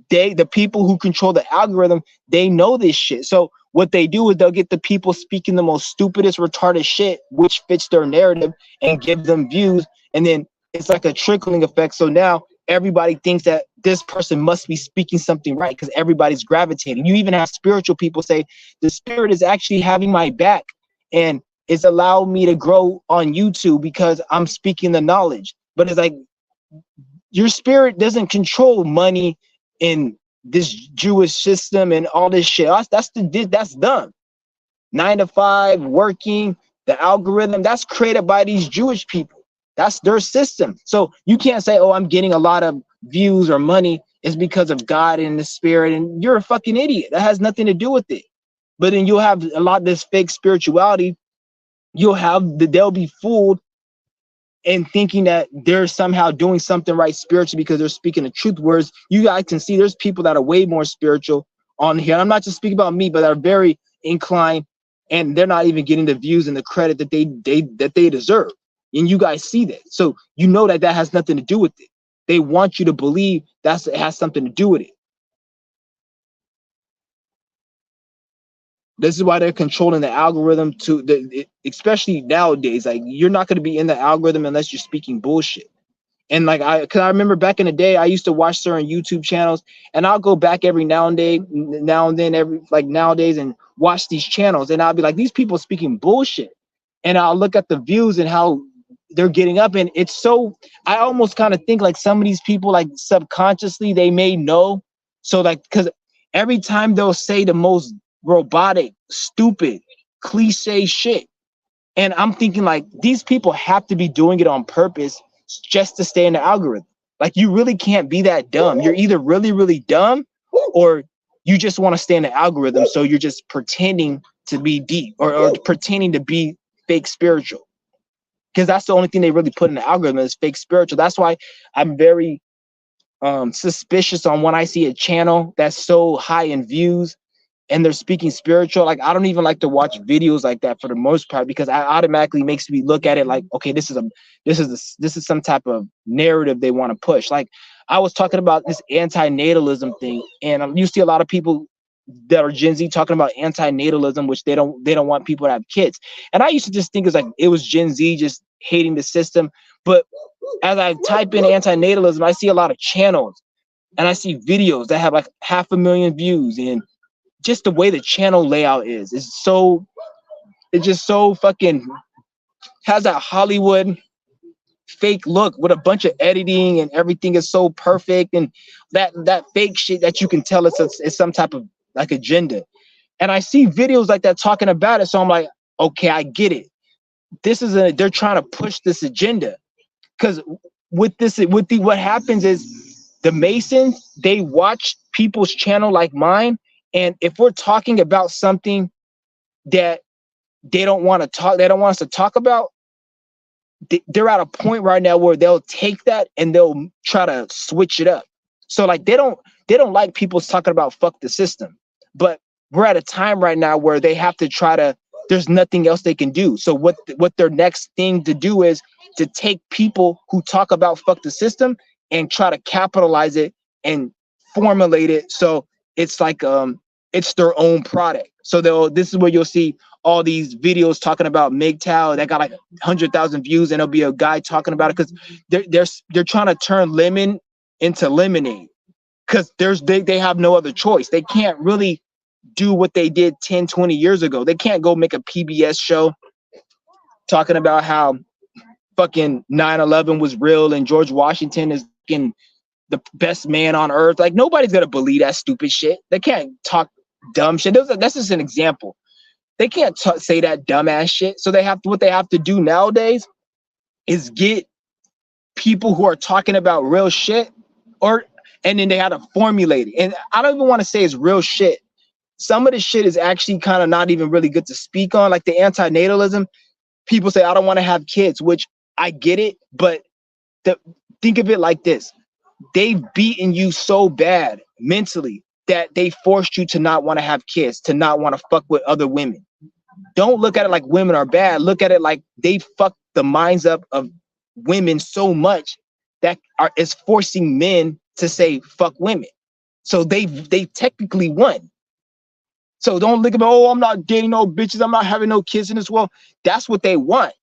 the people who control the algorithm, they know this shit. So what they do is they'll get the people speaking the most stupidest, retarded shit, which fits their narrative, and give them views. And then it's like a trickling effect. So now everybody thinks that this person must be speaking something right because everybody's gravitating. You even have spiritual people say the spirit is actually having my back and it's allowed me to grow on YouTube because I'm speaking the knowledge. But it's like your spirit doesn't control money in this Jewish system and all this shit. That's dumb. 9 to 5 working, the algorithm that's created by these Jewish people. That's their system. So you can't say, oh, I'm getting a lot of views or money. It's because of God and the spirit. And you're a fucking idiot. That has nothing to do with it. But then you'll have a lot of this fake spirituality. They'll be fooled and thinking that they're somehow doing something right spiritually because they're speaking the truth. Whereas you guys can see there's people that are way more spiritual on here. I'm not just speaking about me, but are very inclined, and they're not even getting the views and the credit that they deserve. And you guys see that. So you know that has nothing to do with it. They want you to believe it has something to do with it. This is why they're controlling the algorithm especially nowadays. Like you're not going to be in the algorithm unless you're speaking bullshit. And like cause I remember back in the day, I used to watch certain YouTube channels, and I'll go back every now and then, every like nowadays, and watch these channels, and I'll be like, these people speaking bullshit. And I'll look at the views and how they're getting up, and it's so I almost kind of think like some of these people, like subconsciously, they may know. So like, because every time they'll say the most robotic, stupid, cliche shit, and I'm thinking like these people have to be doing it on purpose just to stay in the algorithm. Like you really can't be that dumb. You're either really, really dumb, or you just want to stay in the algorithm. So you're just pretending to be deep or pretending to be fake spiritual. Because that's the only thing they really put in the algorithm is fake spiritual. That's why I'm very suspicious on when I see a channel that's so high in views and they're speaking spiritual. Like I don't even like to watch videos like that for the most part, because I automatically makes me look at it like, okay, this is some type of narrative they want to push. Like I was talking about this anti-natalism thing, and you see a lot of people that are Gen Z talking about anti-natalism, which they don't want people to have kids. And I used to just think it's like it was Gen Z just hating the system. But as I type in anti-natalism, I see a lot of channels and I see videos that have like 500,000 views, and just the way the channel layout is just so fucking has that Hollywood fake look with a bunch of editing, and everything is so perfect, and that fake shit that you can tell it's some type of like agenda. And I see videos like that talking about it, so I'm like, okay, I get it. They're trying to push this agenda, because what happens is the Masons, they watch people's channel like mine, and if we're talking about something that they don't want us to talk about, they're at a point right now where they'll take that and they'll try to switch it up. So like they don't like people talking about fuck the system, but we're at a time right now where they have to try to there's nothing else they can do. So what their next thing to do is to take people who talk about fuck the system and try to capitalize it and formulate it so it's like it's their own product. So this is where you'll see all these videos talking about MGTOW that got like 100,000 views, and there'll be a guy talking about it because they're trying to turn lemon into lemonade because they have no other choice. They can't really do what they did 10, 20 years ago. They can't go make a PBS show talking about how fucking 9/11 was real and George Washington is fucking the best man on earth. Like, nobody's gonna believe that stupid shit. They can't talk dumb shit. That's just an example. They can't say that dumbass shit. So what they have to do nowadays is get people who are talking about real shit, and then they have to formulate it. And I don't even want to say it's real shit. Some of the shit is actually kind of not even really good to speak on, like the antinatalism. People say, I don't want to have kids, which I get it, but think of it like this. They've beaten you so bad mentally that they forced you to not want to have kids, to not want to fuck with other women. Don't look at it like women are bad. Look at it like they fucked the minds up of women so much that is forcing men to say fuck women. So they technically won. So don't look at, oh, I'm not dating no bitches, I'm not having no kids in this world. That's what they want,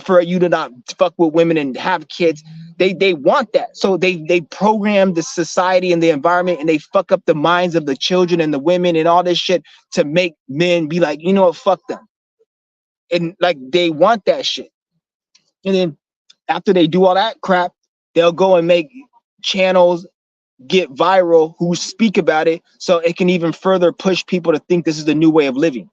for you to not fuck with women and have kids. They want that. So they program the society and the environment, and they fuck up the minds of the children and the women and all this shit to make men be like, you know what, fuck them. And like, they want that shit. And then after they do all that crap, they'll go and make channels get viral who speak about it, so it can even further push people to think this is the new way of living.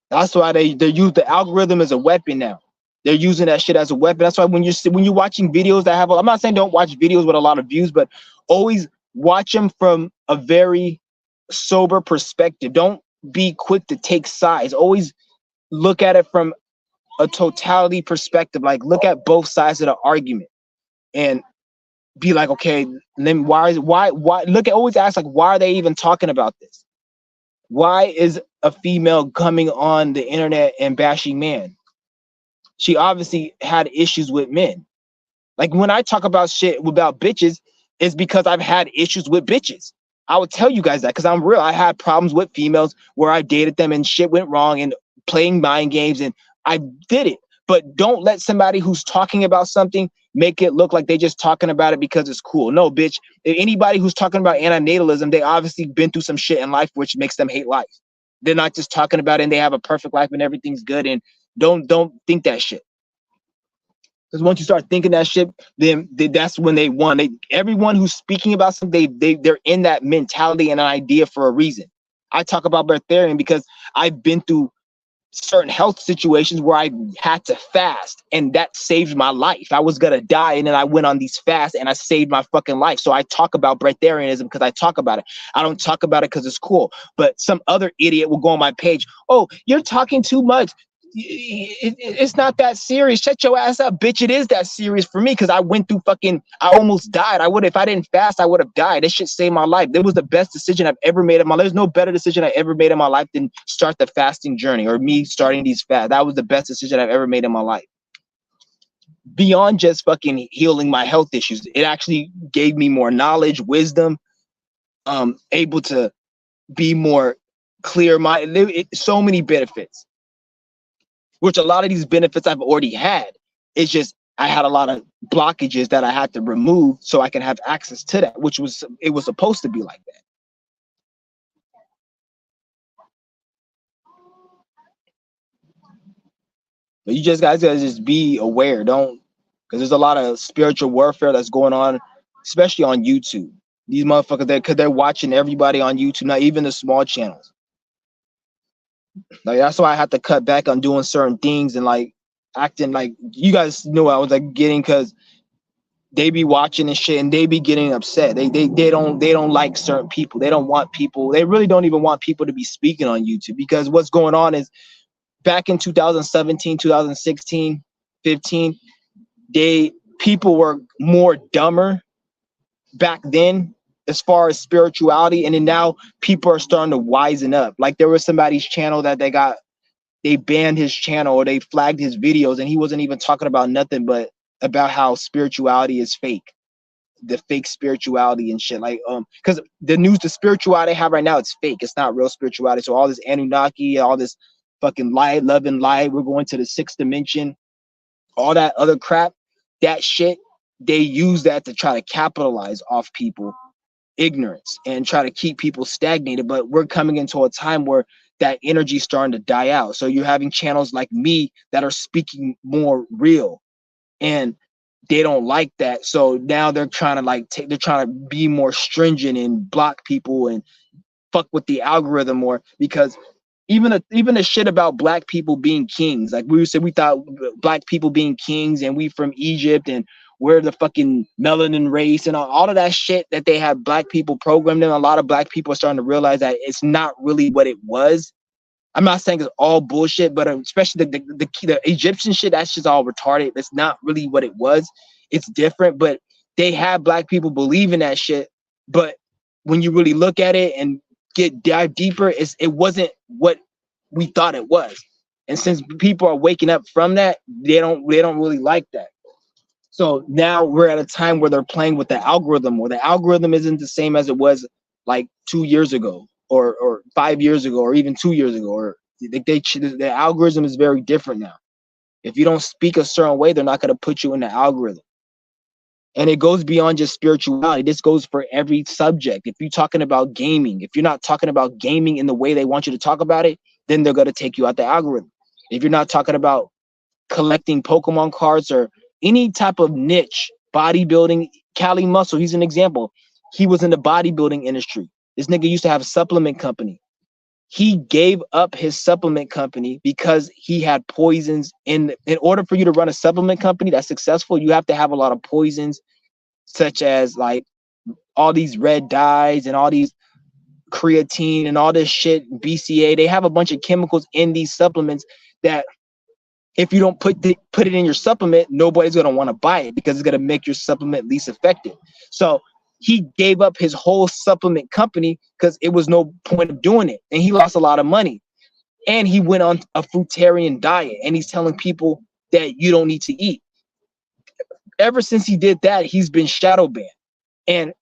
That's why they use the algorithm as a weapon now. They're using that shit as a weapon. That's why when you're watching videos that have, I'm not saying don't watch videos with a lot of views, but always watch them from a very sober perspective. Don't be quick to take sides. Always look at it from a totality perspective. Like, look at both sides of the argument and be like, okay, then why always ask, like, why are they even talking about this? Why is a female coming on the internet and bashing men? She obviously had issues with men. Like, when I talk about shit about bitches, it's because I've had issues with bitches. I would tell you guys that because I'm real. I had problems with females where I dated them and shit went wrong and playing mind games, and I did it. But don't let somebody who's talking about something make it look like they just talking about it because it's cool. No, bitch. Anybody who's talking about antinatalism, they obviously been through some shit in life which makes them hate life. They're not just talking about it and they have a perfect life and everything's good. And don't think that shit. Because once you start thinking that shit, then that's when they won. Everyone who's speaking about something, they're in that mentality and an idea for a reason. I talk about breatharian because I've been through certain health situations where I had to fast, and that saved my life. I was gonna die, and then I went on these fasts, and I saved my fucking life. So I talk about breatharianism because I talk about it. I don't talk about it because it's cool. But some other idiot will go on my page. Oh, you're talking too much. It's not that serious. Shut your ass up, bitch. It is that serious for me because I went through I almost died. If I didn't fast, I would have died. This shit saved my life. It was the best decision I've ever made in my life. There's no better decision I ever made in my life than start the fasting journey or me starting these fasts. That was the best decision I've ever made in my life. Beyond just fucking healing my health issues, it actually gave me more knowledge, wisdom, able to be more clear-minded. So many benefits. Which a lot of these benefits I've already had. It's just I had a lot of blockages that I had to remove so I can have access to that, it was supposed to be like that. But you guys gotta just be aware. Don't, because there's a lot of spiritual warfare that's going on, especially on YouTube. These motherfuckers, because they're watching everybody on YouTube, not even the small channels. Like, that's why I had to cut back on doing certain things and like acting like, you guys knew I was like getting, because they be watching and shit and they be getting upset. They don't like certain people. They don't want people. They really don't even want people to be speaking on YouTube, because what's going on is back in 2017, 2016, 15, people were more dumber back then as far as spirituality, and then now people are starting to wisen up. Like, there was somebody's channel that they got they banned his channel or they flagged his videos, and he wasn't even talking about nothing but about how spirituality is fake, the fake spirituality and shit. Like, because the spirituality they have right now, it's fake. It's not real spirituality. So all this Anunnaki, all this fucking light, love and light, we're going to the sixth dimension, all that other crap, that shit, they use that to try to capitalize off people ignorance and try to keep people stagnated. But we're coming into a time where that energy is starting to die out. So you're having channels like me that are speaking more real, and they don't like that. So now they're trying to like they're trying to be more stringent and block people and fuck with the algorithm more, because even the shit about black people being kings, like we said, we thought black people being kings and we from Egypt and we're the fucking melanin race and all of that shit that they have black people programmed in. A lot of black people are starting to realize that it's not really what it was. I'm not saying it's all bullshit, but especially the Egyptian shit, that's just all retarded. It's not really what it was. It's different, but they have black people believe in that shit. But when you really look at it and dive deeper, it wasn't what we thought it was. And since people are waking up from that, they don't really like that. So now we're at a time where they're playing with the algorithm, where the algorithm isn't the same as it was like 2 years ago or 5 years ago or even 2 years ago. Or the algorithm is very different now. If you don't speak a certain way, they're not going to put you in the algorithm. And it goes beyond just spirituality. This goes for every subject. If you're talking about gaming, if you're not talking about gaming in the way they want you to talk about it, then they're going to take you out the algorithm. If you're not talking about collecting Pokemon cards or any type of niche, bodybuilding, Cali Muscle, he's an example. He was in the bodybuilding industry. This nigga used to have a supplement company. He gave up his supplement company because he had poisons. In order for you to run a supplement company that's successful, you have to have a lot of poisons, such as like all these red dyes and all these creatine and all this shit, BCA. They have a bunch of chemicals in these supplements that if you don't put it in your supplement, nobody's going to want to buy it because it's going to make your supplement least effective. So he gave up his whole supplement company because it was no point of doing it. And he lost a lot of money. And he went on a fruitarian diet, and he's telling people that you don't need to eat. Ever since he did that, he's been shadow banned. And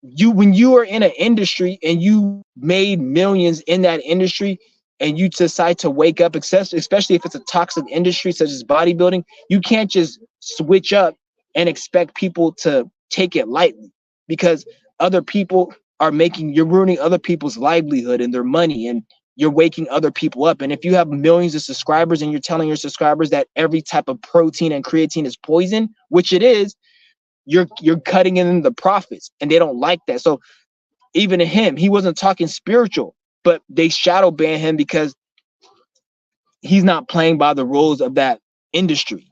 when you are in an industry and you made millions in that industry, and you decide to wake up, especially if it's a toxic industry such as bodybuilding, you can't just switch up and expect people to take it lightly, because other people you're ruining other people's livelihood and their money, and you're waking other people up. And if you have millions of subscribers and you're telling your subscribers that every type of protein and creatine is poison, which it is, you're cutting in the profits, and they don't like that. So even to him, he wasn't talking spiritual, but they shadow ban him because he's not playing by the rules of that industry.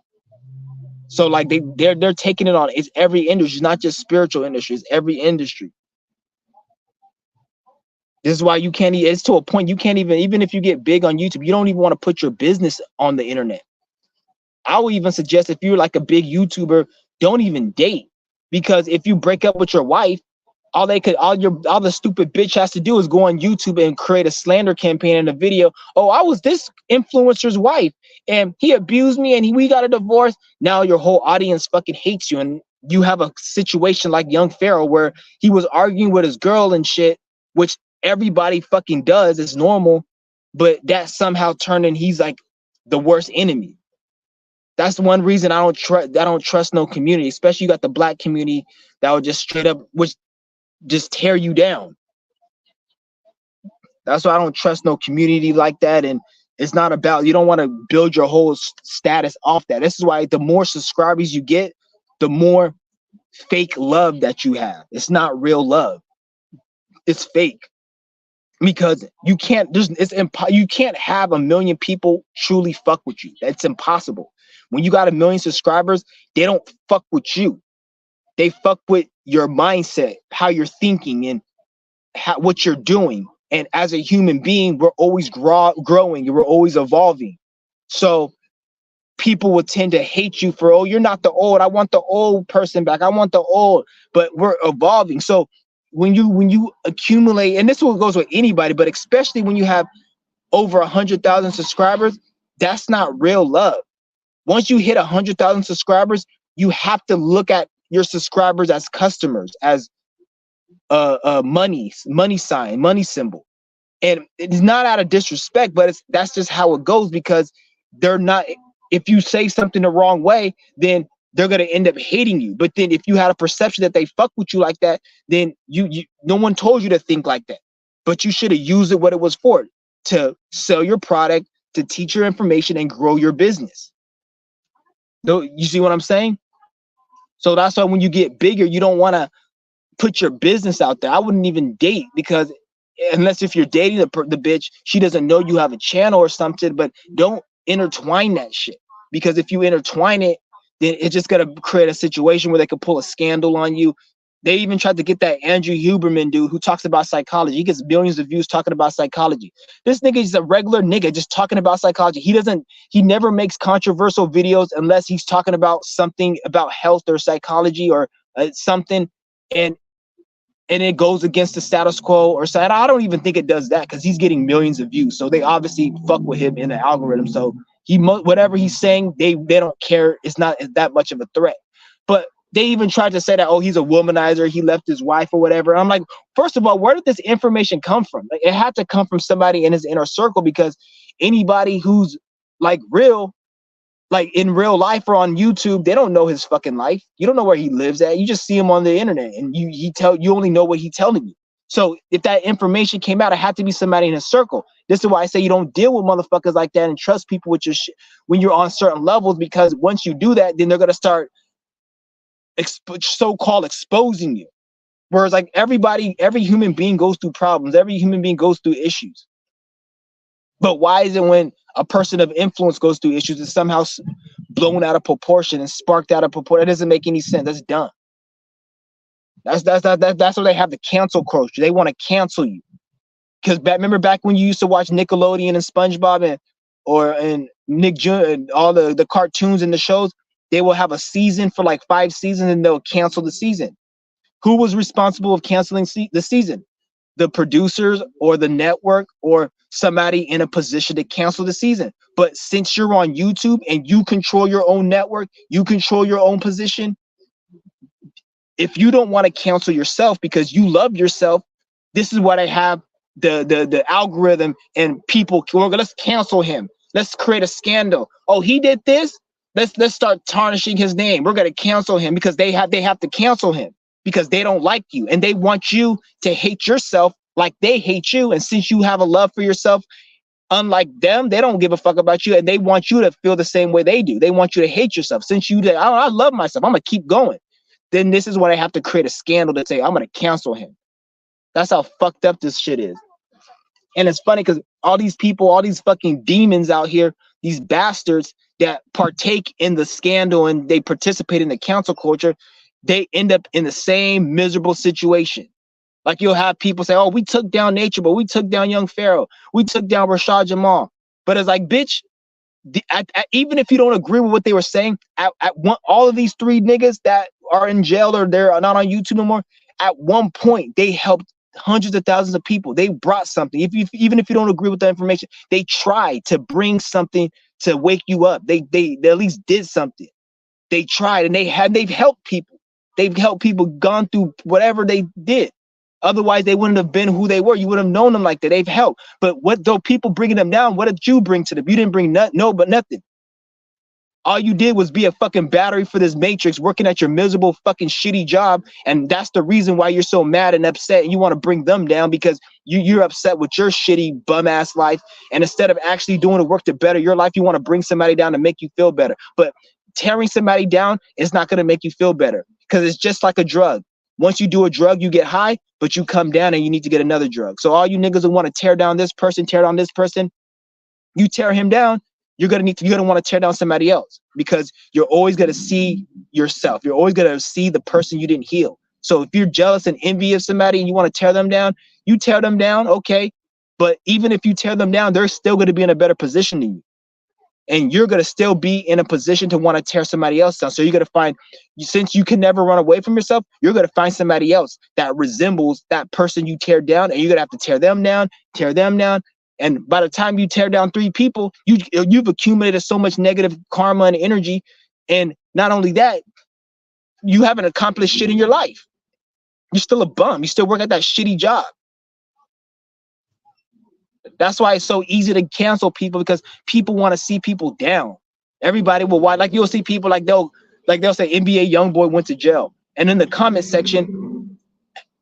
So like they're taking it on. It's every industry, it's not just spiritual industry, it's every industry. This is why you can't, it's to a point you can't even if you get big on YouTube, you don't even want to put your business on the internet. I would even suggest, if you're like a big YouTuber, don't even date, because if you break up with your wife, all the stupid bitch has to do is go on YouTube and create a slander campaign in a video. Oh, I was this influencer's wife and he abused me and we got a divorce. Now your whole audience fucking hates you. And you have a situation like Young Pharaoh where he was arguing with his girl and shit, which everybody fucking does. It's normal, but that somehow turned and he's like the worst enemy. That's the one reason I don't trust no community, especially you got the black community that would just straight up, which just tear you down. That's why I don't trust no community like that. And it's not about, you don't want to build your whole status off that. This is why the more subscribers you get, the more fake love that you have. It's not real love. It's fake, because you can't have a million people truly fuck with you. That's impossible. When you got a million subscribers, they don't fuck with you. They fuck with your mindset, how you're thinking, and what you're doing. And as a human being, we're always growing and we're always evolving. So people would tend to hate you for, oh, you're not the old. I want the old person back. I want the old, but we're evolving. So when you accumulate, and this one goes with anybody, but especially when you have over 100,000 subscribers, that's not real love. Once you hit 100,000 subscribers, you have to look at your subscribers as customers, as money sign, money symbol. And it's not out of disrespect, but that's just how it goes, because they're not, if you say something the wrong way, then they're going to end up hating you. But then if you had a perception that they fuck with you like that, then you no one told you to think like that, but you should have used it what it was for, to sell your product, to teach your information and grow your business. No, you see what I'm saying? So that's why when you get bigger, you don't want to put your business out there. I wouldn't even date, because unless if you're dating the bitch, she doesn't know you have a channel or something, but don't intertwine that shit. Because if you intertwine it, then it's just gonna create a situation where they could pull a scandal on you. They even tried to get that Andrew Huberman dude who talks about psychology. He gets millions of views talking about psychology. This nigga is a regular nigga just talking about psychology. He never makes controversial videos unless he's talking about something about health or psychology or something. And it goes against the status quo or side. I don't even think it does that, because he's getting millions of views. So they obviously fuck with him in the algorithm. So whatever he's saying, they don't care. It's not that much of a threat. But they even tried to say that, oh, he's a womanizer, he left his wife or whatever. I'm like, first of all, where did this information come from? Like, it had to come from somebody in his inner circle, because anybody who's like real, like in real life or on YouTube, they don't know his fucking life. You don't know where he lives at. You just see him on the internet, and you only know what he's telling you. So if that information came out, it had to be somebody in his circle. This is why I say you don't deal with motherfuckers like that and trust people with your shit when you're on certain levels, because once you do that, then they're gonna start so-called exposing you. Whereas like every human being goes through problems, every human being goes through issues. But why is it when a person of influence goes through issues, it's somehow blown out of proportion and sparked out of proportion? That doesn't make any sense. That's dumb. That's why they have the cancel culture. They want to cancel you. Because remember back when you used to watch Nickelodeon and SpongeBob and Nick Jr. and all the cartoons and the shows, they will have a season for like 5 seasons and they'll cancel the season. Who was responsible of canceling the season? The producers or the network or somebody in a position to cancel the season. But since you're on YouTube and you control your own network, you control your own position, if you don't want to cancel yourself because you love yourself, this is what I have the algorithm and people, let's cancel him. Let's create a scandal. Oh, he did this? Let's start tarnishing his name. We're gonna cancel him because they have to cancel him because they don't like you and they want you to hate yourself like they hate you. And since you have a love for yourself, unlike them, they don't give a fuck about you and they want you to feel the same way they do. They want you to hate yourself. Since I love myself, I'm gonna keep going. Then this is when I have to create a scandal to say I'm gonna cancel him. That's how fucked up this shit is. And it's funny because all these people, all these fucking demons out here, these bastards that partake in the scandal and they participate in the cancel culture, they end up in the same miserable situation. Like you'll have people say, oh, we took down Nature, but we took down Young Pharaoh. We took down Rashad Jamal. But it's like, bitch, even if you don't agree with what they were saying, all of these 3 niggas that are in jail or they're not on YouTube no more, at one point, they helped hundreds of thousands of people. They brought something. Even if you don't agree with the information, they tried to bring something to wake you up. They at least did something. They tried and they've helped people. They've helped people gone through whatever they did. Otherwise, they wouldn't have been who they were. You would have known them like that. They've helped. But what though people bringing them down? What did you bring to them? You didn't bring nothing. All you did was be a fucking battery for this matrix, working at your miserable fucking shitty job. And that's the reason why you're so mad and upset. And you want to bring them down because you're upset with your shitty bum ass life. And instead of actually doing the work to better your life, you want to bring somebody down to make you feel better. But tearing somebody down is not going to make you feel better because it's just like a drug. Once you do a drug, you get high, but you come down and you need to get another drug. So all you niggas who want to tear down this person, you tear him down, you're gonna want to tear down somebody else because you're always gonna see yourself. You're always gonna see the person you didn't heal. So if you're jealous and envy of somebody and you want to tear them down, you tear them down, okay. But even if you tear them down, they're still gonna be in a better position than you. And you're going to still be in a position to want to tear somebody else down. So you're going to find, since you can never run away from yourself, you're going to find somebody else that resembles that person you tear down. And you're going to have to tear them down, And by the time you tear down 3 people, you've accumulated so much negative karma and energy. And not only that, you haven't accomplished shit in your life. You're still a bum. You still work at that shitty job. That's why it's so easy to cancel people, because people want to see people down. Everybody will watch. Like, you'll see people they'll say NBA YoungBoy went to jail, and in the comment section,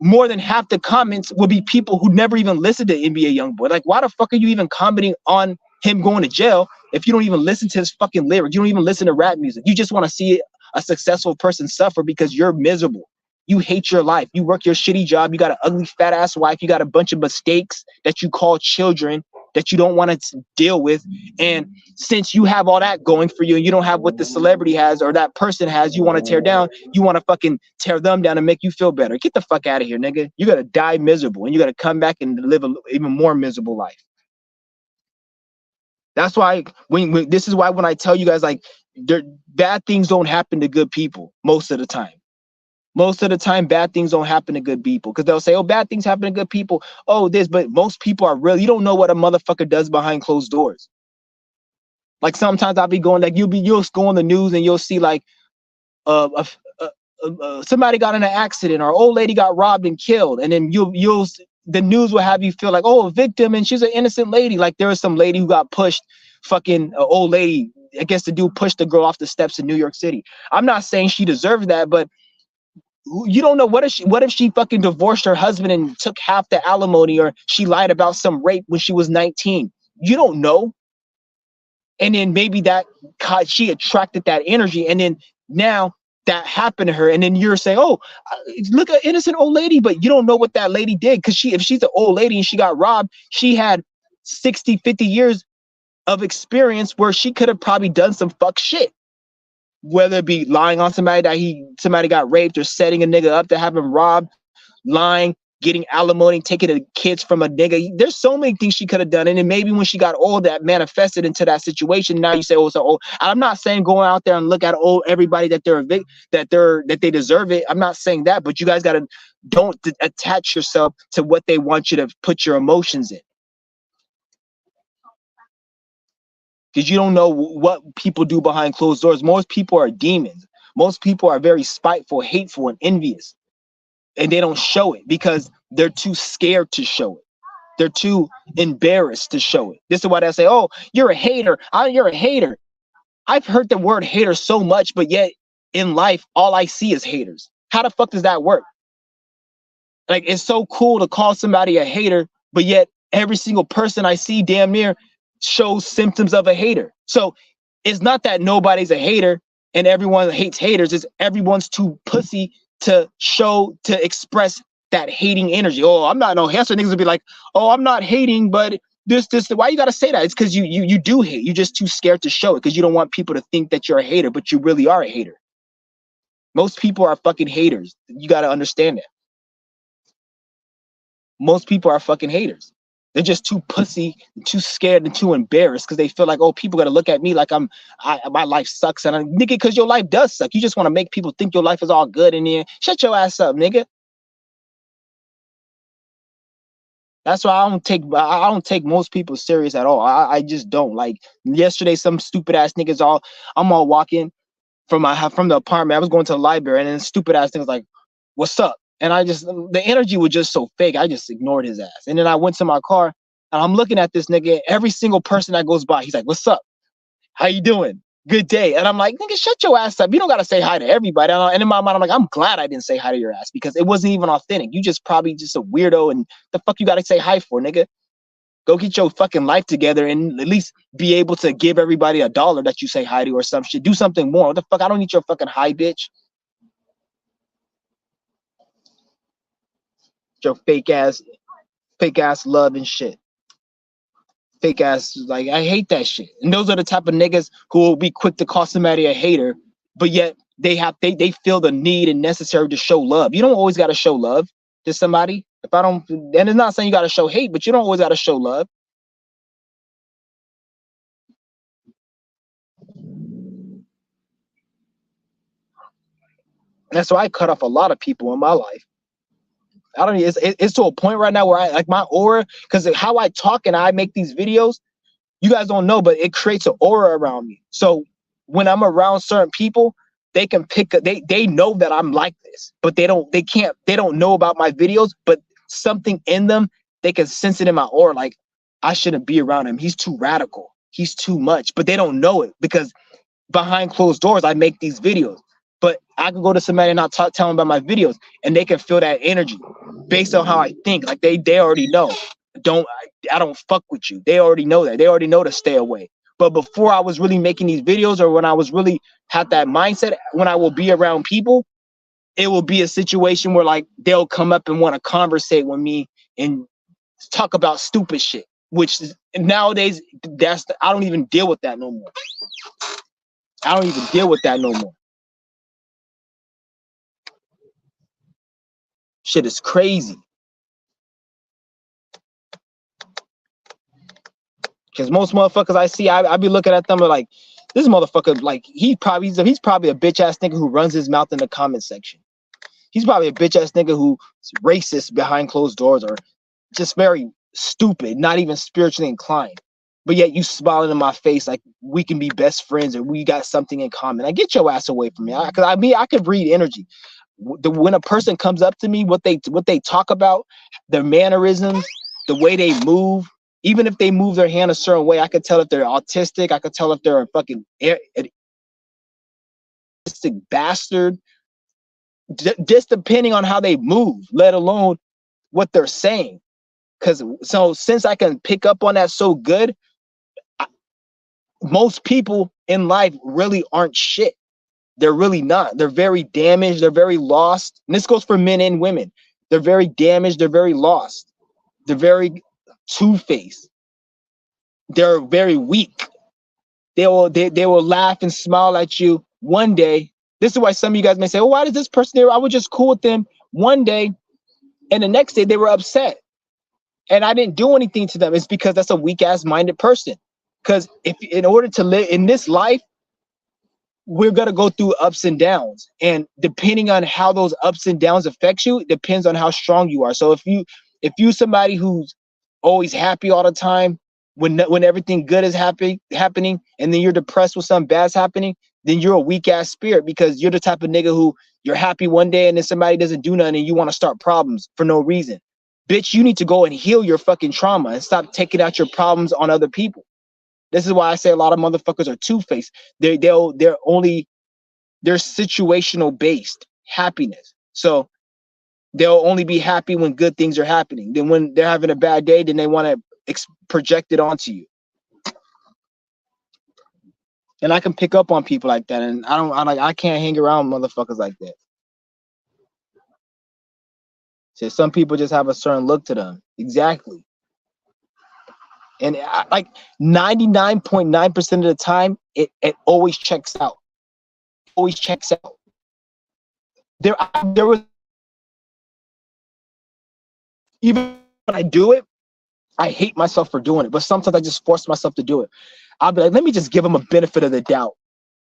more than half the comments will be people who never even listened to NBA YoungBoy. Like, why the fuck are you even commenting on him going to jail if you don't even listen to his fucking lyrics? You don't even listen to rap music. You just want to see a successful person suffer because you're miserable. You hate your life. You work your shitty job. You got an ugly fat ass wife. You got a bunch of mistakes that you call children that you don't want to deal with. And since you have all that going for you and you don't have what the celebrity has or that person has, you want to tear down. You want to fucking tear them down and make you feel better. Get the fuck out of here, nigga. You got to die miserable, and you got to come back and live an even more miserable life. That's why this is why when I tell you guys, like, bad things don't happen to good people most of the time. Most of the time, bad things don't happen to good people, because they'll say, oh, bad things happen to good people. Oh, this, but most people are real. You don't know what a motherfucker does behind closed doors. Like, sometimes I'll be going, like, you'll go on the news and you'll see like somebody got in an accident, or an old lady got robbed and killed, and then the news will have you feel like, oh, a victim, and she's an innocent lady. Like, there was some lady who got pushed, fucking old lady. I guess the dude pushed the girl off the steps in New York City. I'm not saying she deserved that, but you don't know, what if she fucking divorced her husband and took half the alimony, or she lied about some rape when she was 19. You don't know. And then maybe she attracted that energy, and then now that happened to her, and then you're saying, oh, look, an innocent old lady, but you don't know what that lady did, because if she's an old lady and she got robbed, she had 60-50 years of experience where she could have probably done some fuck shit, whether it be lying on somebody that somebody got raped, or setting a nigga up to have him robbed, lying, getting alimony, taking the kids from a nigga. There's so many things she could have done. And then maybe when she got old, that manifested into that situation. Now you say, oh, so old. I'm not saying going out there and look at everybody that they deserve it. I'm not saying that, but you guys don't attach yourself to what they want you to put your emotions in. Because you don't know what people do behind closed doors. Most people are demons. Most people are very spiteful, hateful, and envious. And they don't show it because they're too scared to show it. They're too embarrassed to show it. This is why they say, oh, you're a hater. You're a hater. I've heard the word hater so much, but yet in life, all I see is haters. How the fuck does that work? Like, it's so cool to call somebody a hater, but yet every single person I see damn near shows symptoms of a hater. So it's not that nobody's a hater and everyone hates haters. It's everyone's too pussy to express that hating energy. Oh, I'm not no hater. So niggas will be like, oh, I'm not hating, but this. Why you gotta say that? It's because you do hate. You're just too scared to show it because you don't want people to think that you're a hater, but you really are a hater. Most people are fucking haters. You gotta understand that. Most people are fucking haters. They're just too pussy, too scared, and too embarrassed because they feel like, oh, people gotta look at me like my life sucks. And nigga, because your life does suck. You just want to make people think your life is all good, and then shut your ass up, nigga. That's why I don't take most people serious at all. I just don't. Like, yesterday, some stupid ass niggas I'm all walking from the apartment. I was going to the library, and then stupid ass niggas like, what's up? And the energy was just so fake. I just ignored his ass. And then I went to my car and I'm looking at this nigga. Every single person that goes by, he's like, what's up? How you doing? Good day. And I'm like, nigga, shut your ass up. You don't got to say hi to everybody. And in my mind, I'm like, I'm glad I didn't say hi to your ass because it wasn't even authentic. You just probably just a weirdo. And the fuck you got to say hi for, nigga? Go get your fucking life together and at least be able to give everybody $1 that you say hi to or some shit. Do something more. What the fuck? I don't need your fucking hi, bitch. Your fake ass love and shit. Fake ass, like, I hate that shit. And those are the type of niggas who will be quick to call somebody a hater, but yet they feel the need and necessary to show love. You don't always got to show love to somebody. And it's not saying you got to show hate, but you don't always got to show love. That's why I cut off a lot of people in my life. I don't. It's to a point right now where I like my aura, because how I talk and I make these videos. You guys don't know, but it creates an aura around me. So when I'm around certain people, they can pick. They know that I'm like this, but they don't. They can't. They don't know about my videos, but something in them, they can sense it in my aura. Like I shouldn't be around him. He's too radical. He's too much. But they don't know it because behind closed doors, I make these videos. But I can go to somebody and not tell them about my videos, and they can feel that energy based on how I think. Like they already know. I don't fuck with you. They already know that. They already know to stay away. But before I was really making these videos, or when I was really had that mindset, when I will be around people, it will be a situation where like they'll come up and want to conversate with me and talk about stupid shit. Which nowadays, I don't even deal with that no more. I don't even deal with that no more. Shit is crazy. Because most motherfuckers I see, I be looking at them like, this motherfucker, like he's probably a bitch ass nigga who runs his mouth in the comment section. He's probably a bitch ass nigga who's racist behind closed doors, or just very stupid, not even spiritually inclined. But yet you smiling in my face like we can be best friends or we got something in common. Like, get your ass away from me. Because I could read energy. When a person comes up to me, what they talk about, their mannerisms, the way they move, even if they move their hand a certain way, I could tell if they're autistic. I could tell if they're a fucking bastard. Just depending on how they move, let alone what they're saying. Because so since I can pick up on that so good, most people in life really aren't shit. They're really not. They're very damaged. They're very lost. And this goes for men and women. They're very damaged. They're very lost. They're very two-faced. They're very weak. They will laugh and smile at you one day. This is why some of you guys may say, "Oh, why does this person there? I was just cool with them one day, and the next day they were upset, and I didn't do anything to them." It's because that's a weak-ass minded person. Because if in order to live in this life, we're going to go through ups and downs, and depending on how those ups and downs affect you, it depends on how strong you are. So if you somebody who's always happy all the time, when everything good is happening, and then you're depressed with something bad's happening, then you're a weak ass spirit, because you're the type of nigga who you're happy one day and then somebody doesn't do nothing and you want to start problems for no reason. Bitch, you need to go and heal your fucking trauma and stop taking out your problems on other people. This is why I say a lot of motherfuckers are two-faced. They're situational based happiness. So they'll only be happy when good things are happening. Then when they're having a bad day, then they want to project it onto you. And I can pick up on people like that, and I can't hang around motherfuckers like that. So some people just have a certain look to them. Exactly. And like 99.9% of the time, it always checks out. Always checks out. There was, even when I do it, I hate myself for doing it, but sometimes I just force myself to do it. I'll be like, let me just give them a benefit of the doubt.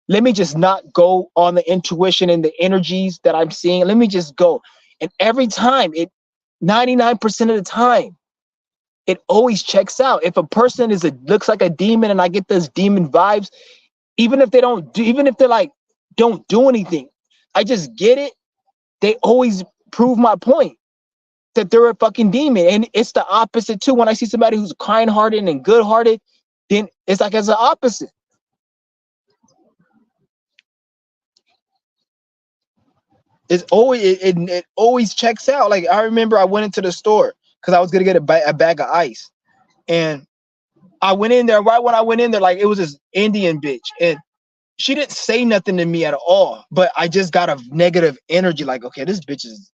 Let me just not go on the intuition and the energies that I'm seeing. Let me just go. And every time, 99% of the time, it always checks out. If a person looks like a demon and I get those demon vibes, even if they're like, don't do anything, I just get it. They always prove my point that they're a fucking demon. And it's the opposite too. When I see somebody who's kind-hearted and good-hearted, then it's like it's the opposite. It's always it always checks out. Like I remember I went into the store because I was gonna get a bag of ice, and I went in there. Right when I went in there, like it was this Indian bitch, and she didn't say nothing to me at all, but I just got a negative energy. Like, okay, this bitch is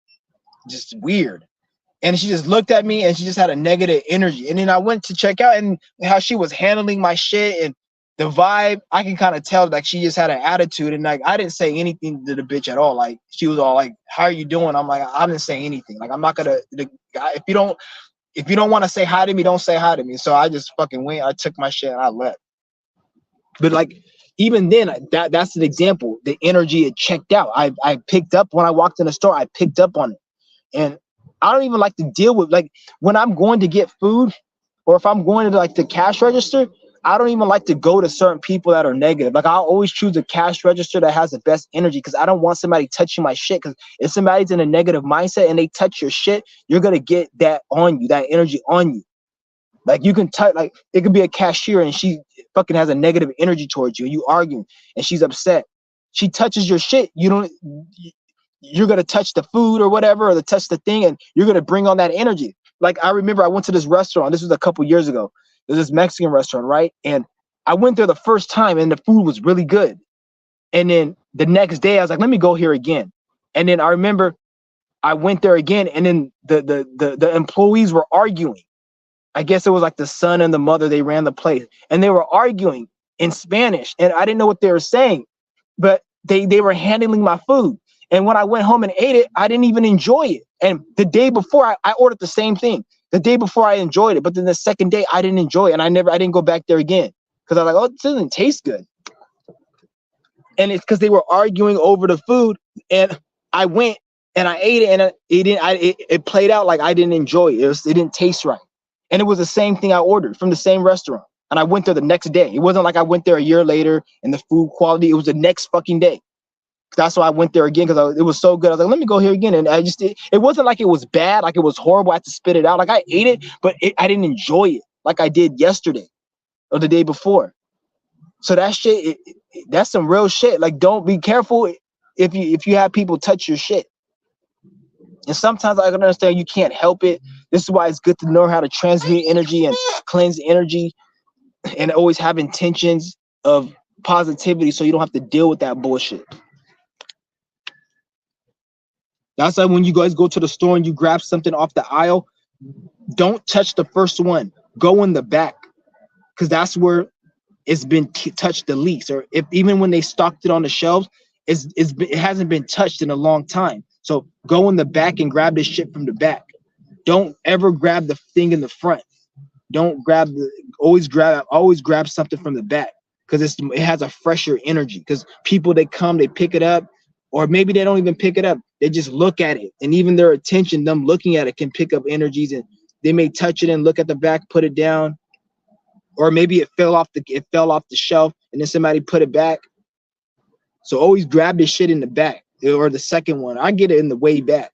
just weird. And she just looked at me and she just had a negative energy. And then I went to check out, and how she was handling my shit and the vibe, I can kind of tell like she just had an attitude. And like I didn't say anything to the bitch at all. Like she was all like, "How are you doing?" I'm like, I didn't say anything. Like I'm not gonna, if you don't want to say hi to me, don't say hi to me. So I just fucking went, I took my shit and I left. But like even then, that's an example. The energy, it checked out. I picked up when I walked in the store, I picked up on it. And I don't even like to deal with, like, when I'm going to get food, or if I'm going to like the cash register, I don't even like to go to certain people that are negative. Like, I'll always choose a cash register that has the best energy, because I don't want somebody touching my shit. Because if somebody's in a negative mindset and they touch your shit, you're gonna get that on you, that energy on you. Like, you can touch, like, it could be a cashier and she fucking has a negative energy towards you, and you arguing, and she's upset. She touches your shit. You're gonna touch the food or whatever, or the touch the thing, and you're gonna bring on that energy. Like, I remember I went to this restaurant. This was a couple years ago. There's this Mexican restaurant, right? And I went there the first time, and the food was really good. And then the next day, I was like, let me go here again. And then I remember I went there again, and then the employees were arguing. I guess it was like the son and the mother. They ran the place, and they were arguing in Spanish, and I didn't know what they were saying, but they were handling my food. And when I went home and ate it, I didn't even enjoy it. And the day before, I ordered the same thing. The day before, I enjoyed it, but then the second day, I didn't enjoy it, and I didn't go back there again, because I was like, oh, it doesn't taste good. And it's because they were arguing over the food, and I went and I ate it, and it played out like I didn't enjoy it. It didn't taste right. And it was the same thing I ordered from the same restaurant. And I went there the next day. It wasn't like I went there a year later and the food quality, it was the next fucking day. That's why I went there again, because it was so good. I was like, let me go here again. And it wasn't like it was bad, like it was horrible. I had to spit it out. Like, I ate it, but I didn't enjoy it like I did yesterday or the day before. So that shit, that's some real shit. Like, don't be careful if you have people touch your shit. And sometimes I can understand you can't help it. This is why it's good to know how to transmute energy and cleanse energy, and always have intentions of positivity, so you don't have to deal with that bullshit. That's why when you guys go to the store and you grab something off the aisle, don't touch the first one. Go in the back, because that's where it's been touched the least. Or if even when they stocked it on the shelves, it hasn't been touched in a long time. So go in the back and grab this shit from the back. Don't ever grab the thing in the front. Don't grab always grab something from the back, because it has a fresher energy. Because people, they come, they pick it up, or maybe they don't even pick it up. They just look at it, and even their attention, them looking at it, can pick up energies, and they may touch it and look at the back, put it down, or maybe it fell off the shelf, and then somebody put it back. So always grab this shit in the back, or the second one. I get it in the way back.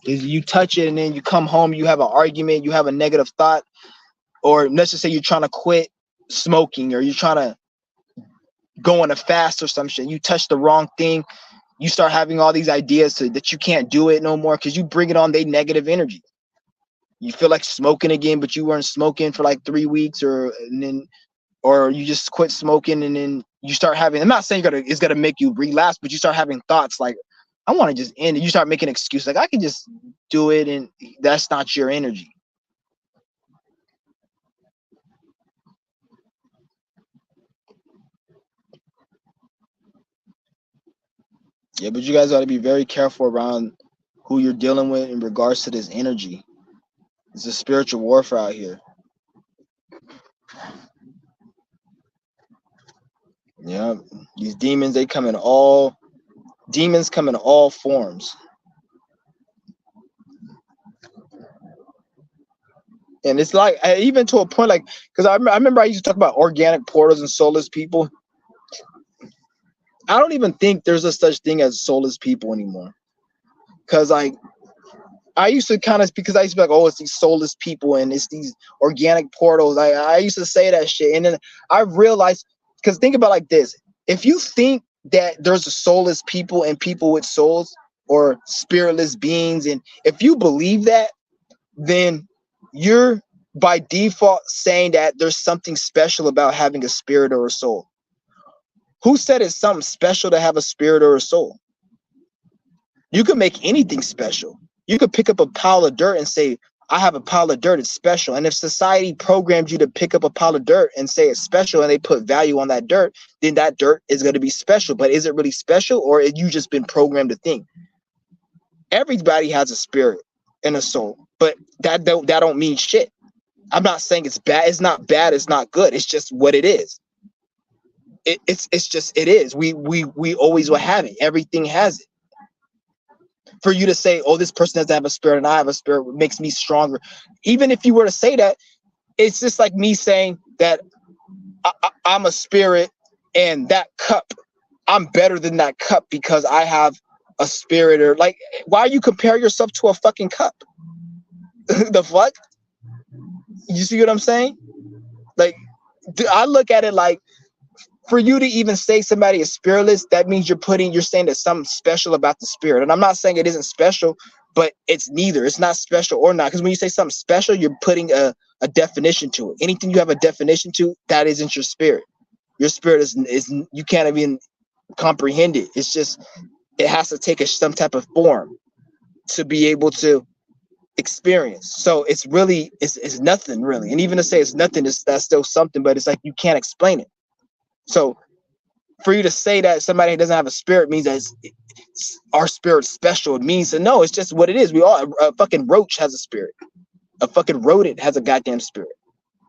Is you touch it and then you come home, you have an argument, you have a negative thought, or let's just say you're trying to quit smoking, or you're trying to go on a fast or some shit. You touch the wrong thing, you start having all these ideas that you can't do it no more, because you bring it on their negative energy. You feel like smoking again, but you weren't smoking for like 3 weeks, or you just quit smoking, and then you start having, I'm not saying it's gonna make you relapse, but you start having thoughts like, I want to just end it. You start making excuses like, I can just do it, and that's not your energy. Yeah, but you guys got to be very careful around who you're dealing with in regards to this energy. It's a spiritual warfare out here. Yeah, these demons, demons come in all forms. And it's like, even to a point, like, because I remember I used to talk about organic portals and soulless people. I don't even think there's a such thing as soulless people anymore. Because like, I used to kind of, because I used to be like, oh, it's these soulless people and it's these organic portals. I used to say that shit. And then I realized, because think about it like this. If you think that there's a soulless people and people with souls, or spiritless beings, and if you believe that, then you're by default saying that there's something special about having a spirit or a soul. Who said it's something special to have a spirit or a soul? You could make anything special. You could pick up a pile of dirt and say, I have a pile of dirt, it's special. And if society programmed you to pick up a pile of dirt and say it's special, and they put value on that dirt, then that dirt is going to be special. But is it really special, or have you just been programmed to think? Everybody has a spirit and a soul, but that don't mean shit. I'm not saying it's bad. It's not bad. It's not good. It's just what it is. It's just, it is. We always will have it. Everything has it. For you to say, oh, this person doesn't have a spirit and I have a spirit, makes me stronger. Even if you were to say that, it's just like me saying that I'm a spirit and that cup, I'm better than that cup because I have a spirit. Or like, why you compare yourself to a fucking cup? The fuck? You see what I'm saying? Like, I look at it like, for you to even say somebody is spiritless, that means you're saying there's something special about the spirit. And I'm not saying it isn't special, but it's neither. It's not special or not. Because when you say something special, you're putting a definition to it. Anything you have a definition to, that isn't your spirit. Your spirit is you can't even comprehend it. It's just, it has to take some type of form to be able to experience. So it's really, it's nothing really. And even to say it's nothing, that's still something, but it's like you can't explain it. So for you to say that somebody doesn't have a spirit means that our spirit's special, it means to no, it's just what it is. We all, a fucking roach has a spirit. A fucking rodent has a goddamn spirit.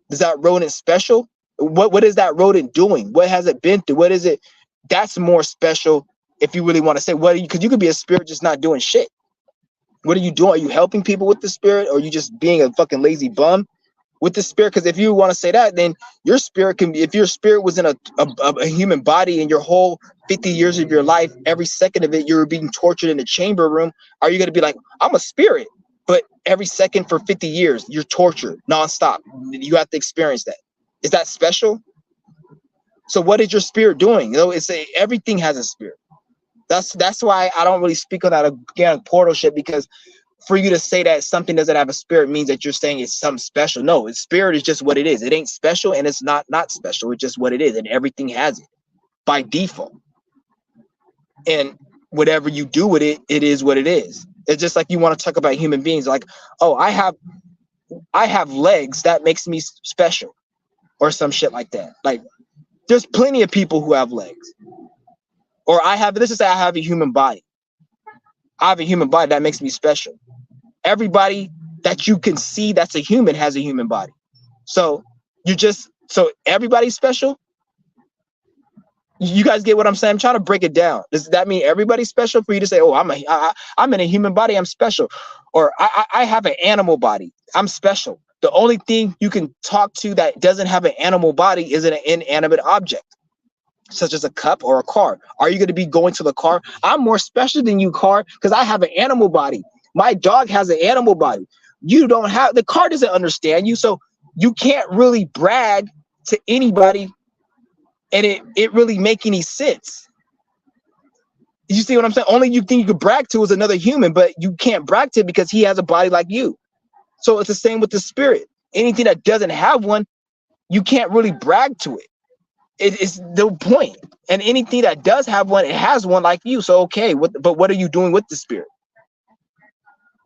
Is that rodent special? What is that rodent doing? What has it been through? What is it? That's more special if you really want to say what, because you could be a spirit just not doing shit. What are you doing? Are you helping people with the spirit, or are you just being a fucking lazy bum with the spirit? Because if you want to say that, then your spirit can be, if your spirit was in a human body and your whole 50 years of your life, every second of it, you were being tortured in a chamber room, are you going to be like, I'm a spirit? But every second for 50 years, you're tortured nonstop. You have to experience that. Is that special? So what is your spirit doing? You know, it's everything has a spirit. That's why I don't really speak on that organic portal shit, because for you to say that something doesn't have a spirit means that you're saying it's something special. No, its spirit is just what it is. It ain't special, and it's not special. It's just what it is, and everything has it by default. And whatever you do with it, it is what it is. It's just like you want to talk about human beings, like, oh, I have legs, that makes me special, or some shit like that. Like, there's plenty of people who have legs. Or let's just say I have a human body. I have a human body, that makes me special. Everybody that you can see that's a human has a human body. So so everybody's special. You guys get what I'm saying? I'm trying to break it down. Does that mean everybody's special for you to say, oh, I'm in a human body, I'm special? Or I have an animal body, I'm special. The only thing you can talk to that doesn't have an animal body is an inanimate object, such as a cup or a car. Are you going to be going to the car? I'm more special than you, car, because I have an animal body. My dog has an animal body. You don't have, the car doesn't understand you, so you can't really brag to anybody and it really make any sense. You see what I'm saying? Only you think you could brag to is another human, but you can't brag to because he has a body like you. So it's the same with the spirit. Anything that doesn't have one, you can't really brag to it. It is the point. And anything that does have one, it has one like you. So okay, but what are you doing with the spirit?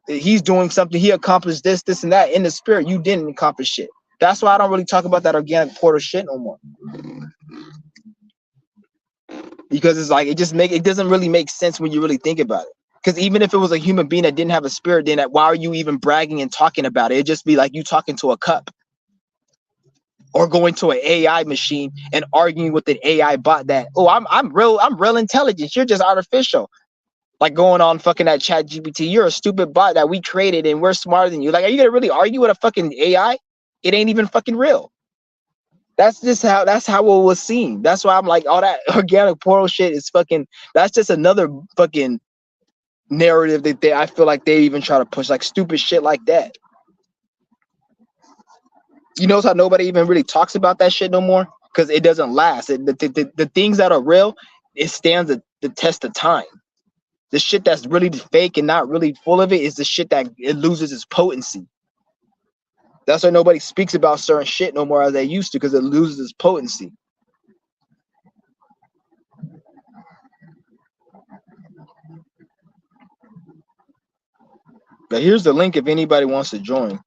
He's doing something. He accomplished this, and that in the spirit. You didn't accomplish shit. That's why I don't really talk about that organic portal shit no more. Because it's like it doesn't really make sense when you really think about it. Because even if it was a human being that didn't have a spirit, then why are you even bragging and talking about it? It'd just be like you talking to a cup. Or going to an AI machine and arguing with an AI bot that, oh, I'm real intelligent. You're just artificial. Like going on fucking that chat GPT. You're a stupid bot that we created and we're smarter than you. Like, are you gonna really argue with a fucking AI? It ain't even fucking real. That's how it was seen. That's why I'm like, all that organic portal shit is fucking, that's just another fucking narrative that I feel like they even try to push, like stupid shit like that. You notice how nobody even really talks about that shit no more? Because it doesn't last. The things that are real, it stands the test of time. The shit that's really fake and not really full of it is the shit that it loses its potency. That's why nobody speaks about certain shit no more as they used to, because it loses its potency. But here's the link if anybody wants to join.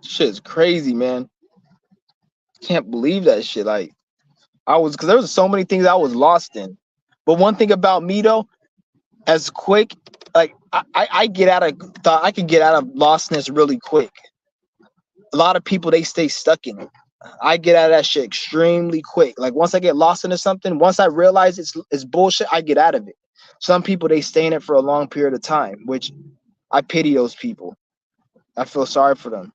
Shit's crazy, man. Can't believe that shit. Like, because there was so many things I was lost in. But one thing about me though, as quick, like I get out of thought, I can get out of lostness really quick. A lot of people, they stay stuck in it. I get out of that shit extremely quick. Like once I get lost into something, once I realize it's bullshit, I get out of it. Some people they stay in it for a long period of time, which I pity those people. I feel sorry for them.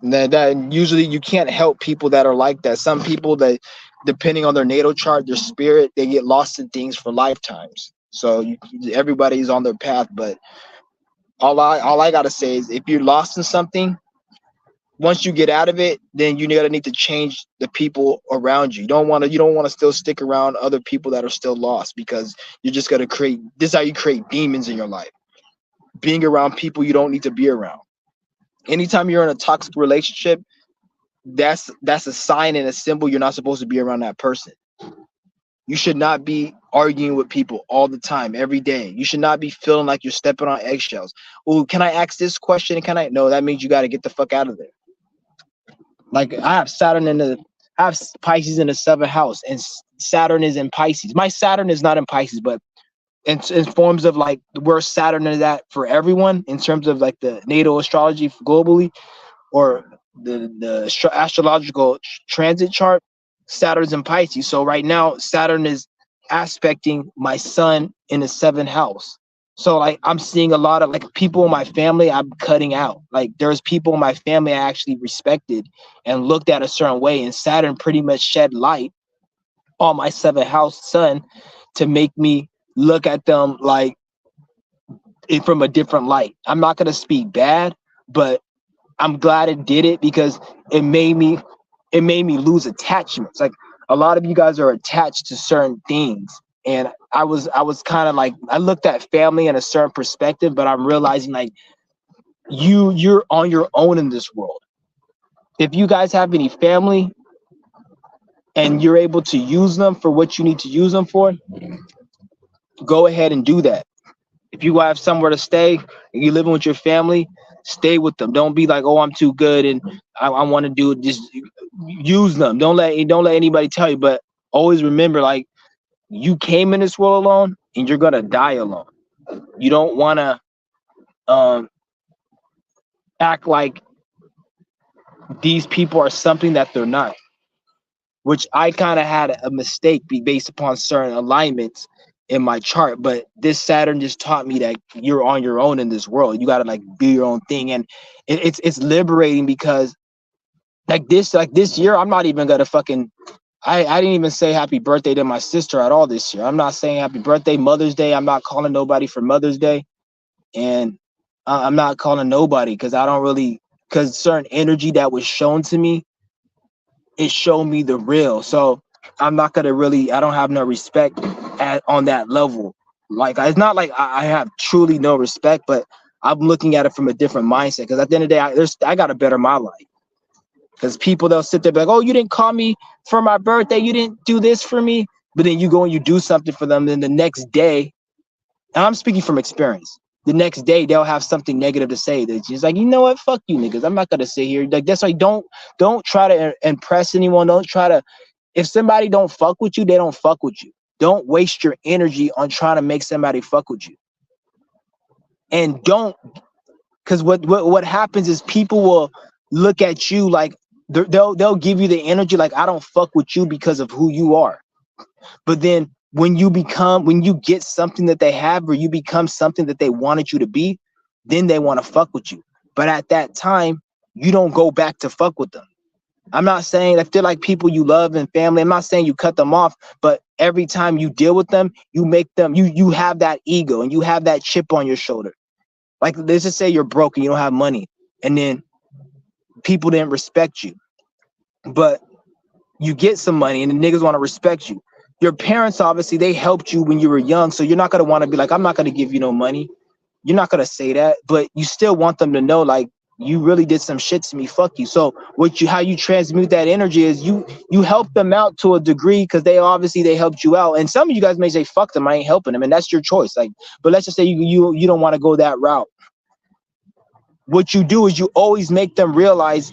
That usually you can't help people that are like that. Some people that, depending on their natal chart, their spirit, they get lost in things for lifetimes. So everybody's on their path, but all I gotta say is if you're lost in something, once you get out of it, then you gotta need to change the people around you. You don't wanna still stick around other people that are still lost, because you're just gonna create, this is how you create demons in your life. Being around people you don't need to be around. Anytime you're in a toxic relationship, that's a sign and a symbol you're not supposed to be around that person. You should not be arguing with people all the time, every day. You should not be feeling like you're stepping on eggshells. Oh, can I ask this question? Can I? No, that means you got to get the fuck out of there. Like I have Pisces in the seventh house, and Saturn is in Pisces. My Saturn is not in Pisces, but in forms of like where Saturn is at for everyone in terms of like the natal astrology globally, or the astrological transit chart. Saturn's in Pisces. So right now, Saturn is aspecting my sun in the seventh house. So like I'm seeing a lot of like people in my family I'm cutting out. Like there's people in my family I actually respected and looked at a certain way, and Saturn pretty much shed light on my seventh house sun to make me look at them like from a different light. I'm not gonna speak bad, but I'm glad it did it, because it made me lose attachments. Like a lot of you guys are attached to certain things, and I was kind of like, I looked at family in a certain perspective, but I'm realizing like you're on your own in this world. If you guys have any family and you're able to use them for what you need to use them for, go ahead and do that. If you have somewhere to stay and you're living with your family, stay with them. Don't be like, oh, I'm too good and I want to do it. Just use them. Don't let anybody tell you. But always remember, like, you came in this world alone and you're gonna die alone. You don't want to um, act like these people are something that they're not. Which I kind of had a mistake based upon certain alignments in my chart. But this Saturn just taught me that you're on your own in this world. You gotta like do your own thing, and it's liberating, because like this year I'm not even gonna fucking. I didn't even say happy birthday to my sister at all this year. I'm not saying happy birthday, Mother's Day. I'm not calling nobody for Mother's Day, and I'm not calling nobody because I don't really, because certain energy that was shown to me, it showed me the real. So I'm not gonna really, I don't have no respect on that level. Like it's not like I have truly no respect, but I'm looking at it from a different mindset. Because at the end of the day, I got to better my life. Because people, they'll sit there and be like, oh, you didn't call me for my birthday, you didn't do this for me, but then you go and you do something for them, then the next day, and I'm speaking from experience, the next day they'll have something negative to say. That's just like, you know what, fuck you niggas, I'm not gonna sit here. Like that's why don't try to impress anyone. Don't try to, if somebody don't fuck with you, they don't fuck with you. Don't waste your energy on trying to make somebody fuck with you. And don't, because what happens is people will look at you like they'll give you the energy like, I don't fuck with you because of who you are. But then when you get something that they have, or you become something that they wanted you to be, then they want to fuck with you. But at that time, you don't go back to fuck with them. I'm not saying if they're like people you love and family, I'm not saying you cut them off, but every time you deal with them, you make them, you have that ego and you have that chip on your shoulder. Like, let's just say you're broke and you don't have money, and then people didn't respect you, but you get some money and the niggas want to respect you. Your parents, obviously, they helped you when you were young, so you're not going to want to be like, I'm not going to give you no money. You're not going to say that, but you still want them to know, like, you really did some shit to me, fuck you. So how you transmute that energy is you help them out to a degree, because they helped you out. And some of you guys may say, fuck them, I ain't helping them, and that's your choice. Like, but let's just say you don't want to go that route. What you do is you always make them realize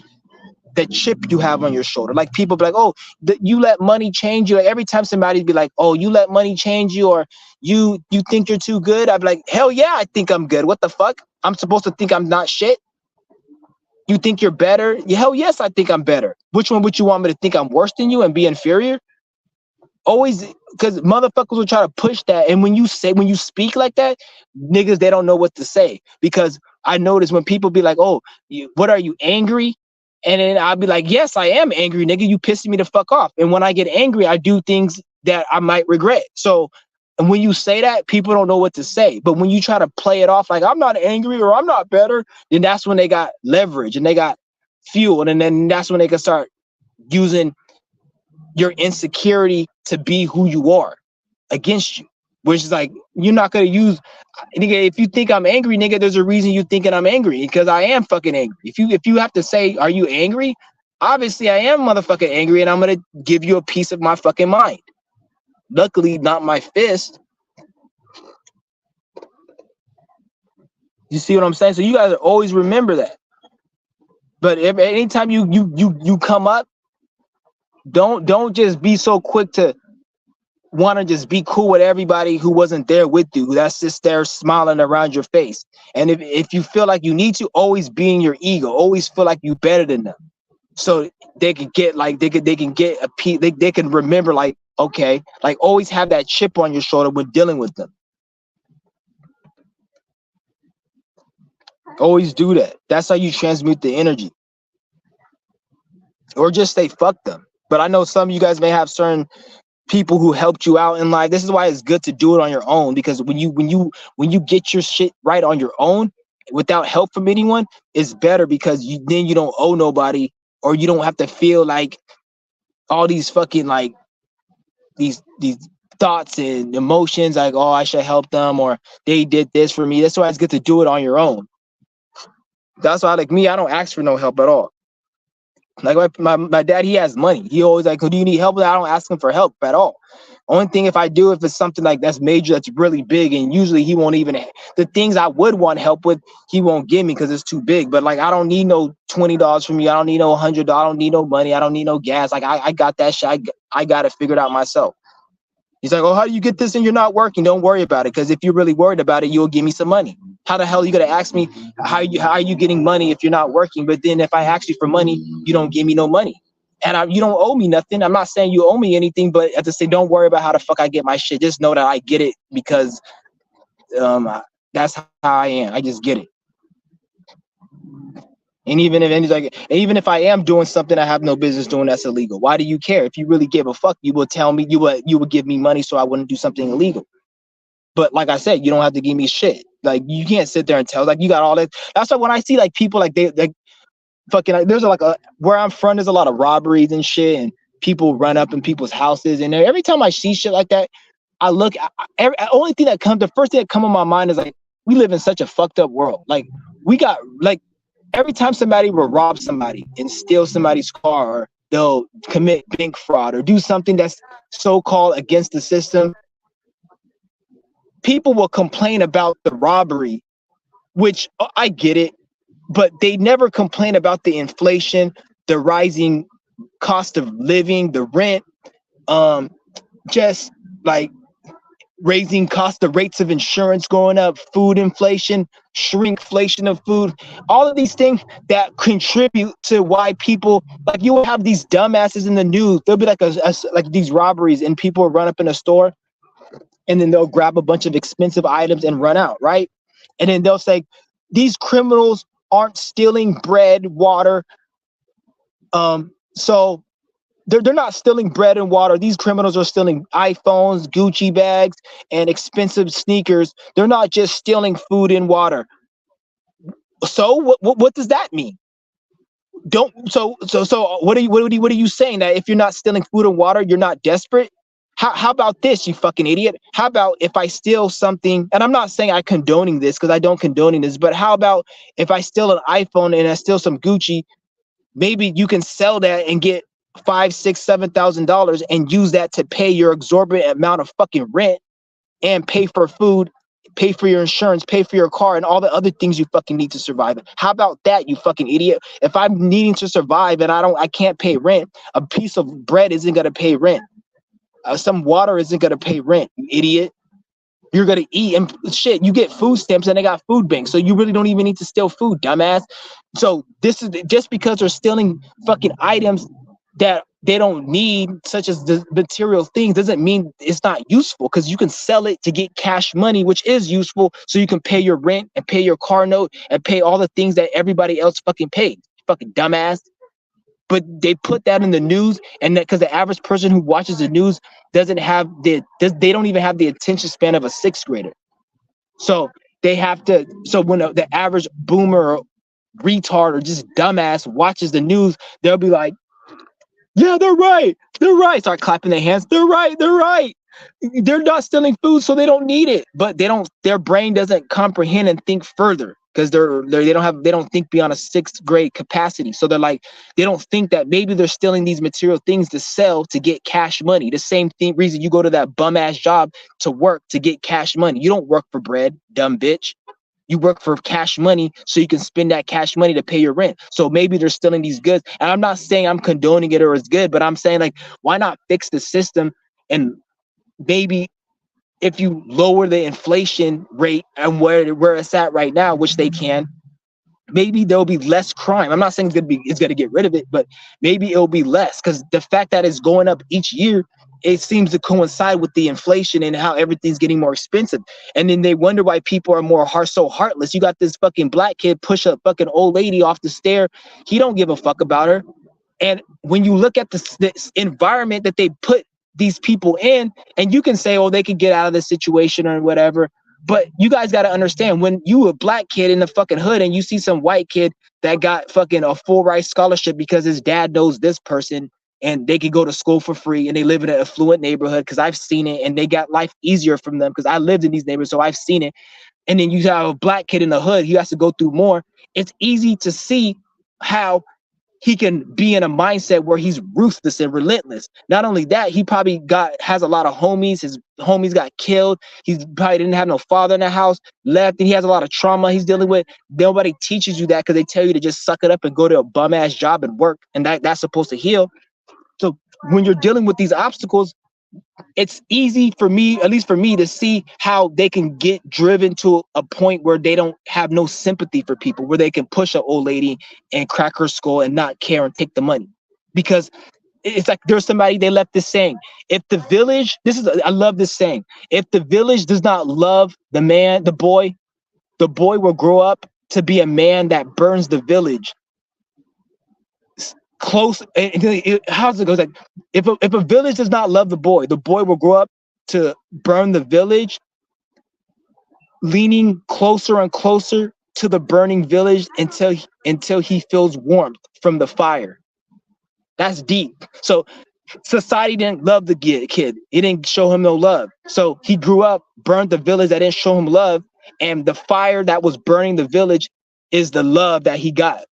the chip you have on your shoulder. Like, people be like, oh, you let money change you. Like, every time somebody be like, oh, you let money change you, or you think you're too good, I'd be like, hell yeah, I think I'm good. What the fuck? I'm supposed to think I'm not shit? You think you're better? Yeah, hell yes, I think I'm better. Which one would you want me to think I'm worse than you and be inferior? Always, because motherfuckers will try to push that. And when you speak like that, niggas, they don't know what to say. Because I notice when people be like, oh, what are you, angry? And then I'll be like, yes, I am angry, nigga. You pissing me the fuck off. And when I get angry, I do things that I might regret. So, and when you say that, people don't know what to say. But when you try to play it off like I'm not angry or I'm not better, then that's when they got leverage and they got fuel. And then that's when they can start using your insecurity to be who you are against you, which is like, you're not going to use, nigga, if you think I'm angry, nigga, there's a reason you thinking I'm angry, because I am fucking angry. If you have to say, are you angry? Obviously I am motherfucking angry, and I'm going to give you a piece of my fucking mind. Luckily, not my fist. You see what I'm saying? So you guys always remember that. But anytime you come up, don't just be so quick to want to just be cool with everybody who wasn't there with you, that's just there smiling around your face. And if you feel like you need to, always be in your ego, always feel like you better than them, so they can get like they can get a piece, they can remember, like, okay, like always have that chip on your shoulder when dealing with them. Always do that. That's how you transmute the energy. Or just say fuck them. But I know some of you guys may have certain people who helped you out in life. This is why it's good to do it on your own, because when you get your shit right on your own without help from anyone, it's better, because then you don't owe nobody, or you don't have to feel like all these fucking like these thoughts and emotions like, oh, I should help them, or they did this for me. That's why it's good to do it on your own. That's why, like me, I don't ask for no help at all. Like my dad, he has money. He always like, do you need help? I don't ask him for help at all. Only thing, if I do, if it's something like that's major, that's really big, and usually he won't even, the things I would want help with, he won't give me because it's too big. But like, I don't need no $20 from you. I don't need no $100. I don't need no money. I don't need no gas. Like I got that shit. I got it figured out myself. He's like, oh, how do you get this and you're not working? Don't worry about it, because if you're really worried about it, you'll give me some money. How the hell are you gonna ask me how are you getting money if you're not working? But then if I ask you for money, you don't give me no money, and you don't owe me nothing. I'm not saying you owe me anything, but at the same, don't worry about how the fuck I get my shit. Just know that I get it, because that's how I am. I just get it. And even if I am doing something I have no business doing that's illegal, why do you care? If you really give a fuck, you will tell me, you would give me money so I wouldn't do something illegal. But like I said, you don't have to give me shit. Like, you can't sit there and tell, like, you got all that. That's why when I see like people like they like fucking, like, there's like where I'm from, there's a lot of robberies and shit, and people run up in people's houses. And every time I see shit like that, I look. The first thing that come on my mind is like, we live in such a fucked up world. Like, we got like, every time somebody will rob somebody and steal somebody's car, or they'll commit bank fraud or do something that's so-called against the system, people will complain about the robbery, which I get it, but they never complain about the inflation, the rising cost of living, the rent, just like raising cost, the rates of insurance going up, food inflation, shrinkflation of food, all of these things that contribute to why people, like, you will have these dumbasses in the news. There'll be like like these robberies, and people will run up in a store, and then they'll grab a bunch of expensive items and run out, right? And then they'll say, these criminals aren't stealing bread, water. So they're not stealing bread and water. These criminals are stealing iPhones, Gucci bags, and expensive sneakers. They're not just stealing food and water. So what does that mean? So what are you saying? That if you're not stealing food and water, you're not desperate? How about this, you fucking idiot? How about if I steal something, and I'm not saying I condoning this, because I don't condoning this, but how about if I steal an iPhone and I steal some Gucci, maybe you can sell that and get $5,000, $6,000, $7,000 and use that to pay your exorbitant amount of fucking rent, and pay for food, pay for your insurance, pay for your car, and all the other things you fucking need to survive. How about that, you fucking idiot? If I'm needing to survive and I can't pay rent, a piece of bread isn't gonna pay rent. Some water isn't gonna pay rent, you idiot. You're gonna eat and shit. You get food stamps and they got food banks, so you really don't even need to steal food, dumbass. So this is just because they're stealing fucking items that they don't need, such as the material things, doesn't mean it's not useful, because you can sell it to get cash money, which is useful, so you can pay your rent and pay your car note and pay all the things that everybody else fucking pays. Fucking dumbass. But they put that in the news, and that because the average person who watches the news doesn't have they don't even have the attention span of a sixth grader. So they have to. So when the average boomer or retard or just dumbass watches the news, they'll be like, "Yeah, they're right. They're right." Start clapping their hands. They're right. They're right. They're not stealing food, so they don't need it. But they don't. Their brain doesn't comprehend and think further, because they don't think beyond a sixth grade capacity. So they're like, they don't think that maybe they're stealing these material things to sell to get cash money. The same thing reason you go to that bum ass job to work to get cash money. You don't work for bread, dumb bitch. You work for cash money so you can spend that cash money to pay your rent. So maybe they're stealing these goods. And I'm not saying I'm condoning it or it's good, but I'm saying, like, why not fix the system? And maybe if you lower the inflation rate and where it's at right now, which they can, maybe there'll be less crime. I'm not saying it's gonna get rid of it, but maybe it'll be less, because the fact that it's going up each year, it seems to coincide with the inflation and how everything's getting more expensive. And then they wonder why people are so heartless. You got this fucking black kid push a fucking old lady off the stair. He don't give a fuck about her. And when you look at this environment that they put these people in, and you can say, oh, they could get out of this situation or whatever, but you guys got to understand, when you a black kid in the fucking hood and you see some white kid that got fucking a full ride scholarship because his dad knows this person and they could go to school for free and they live in an affluent neighborhood, because I've seen it, and they got life easier from them because I lived in these neighborhoods, so I've seen it. And then you have a black kid in the hood, he has to go through more. It's easy to see how he can be in a mindset where he's ruthless and relentless. Not only that, he probably has a lot of homies. His homies got killed. He probably didn't have no father in the house, left, and he has a lot of trauma he's dealing with. Nobody teaches you that, because they tell you to just suck it up and go to a bum ass job and work, and that's supposed to heal. So when you're dealing with these obstacles, it's easy for me, at least for me, to see how they can get driven to a point where they don't have no sympathy for people, where they can push an old lady and crack her skull and not care and take the money. Because it's like there's somebody, they left this saying, if the village, I love this saying, if the village does not love the boy will grow up to be a man that burns the village. Close. How's it goes? Like, if a village does not love the boy will grow up to burn the village, leaning closer and closer to the burning village until he feels warmth from the fire. That's deep. So society didn't love the kid. It didn't show him no love. So he grew up, burned the village that didn't show him love, and the fire that was burning the village is the love that he got.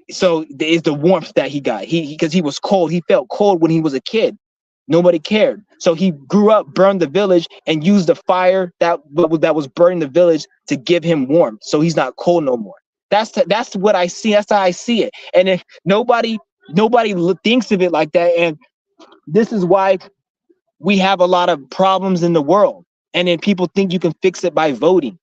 So it's the warmth that he got. Because he was cold. He felt cold when he was a kid. Nobody cared. So he grew up, burned the village, and used the fire that was burning the village to give him warmth. So he's not cold no more. That's what I see. That's how I see it. And if nobody thinks of it like that, and this is why we have a lot of problems in the world. And then people think you can fix it by voting.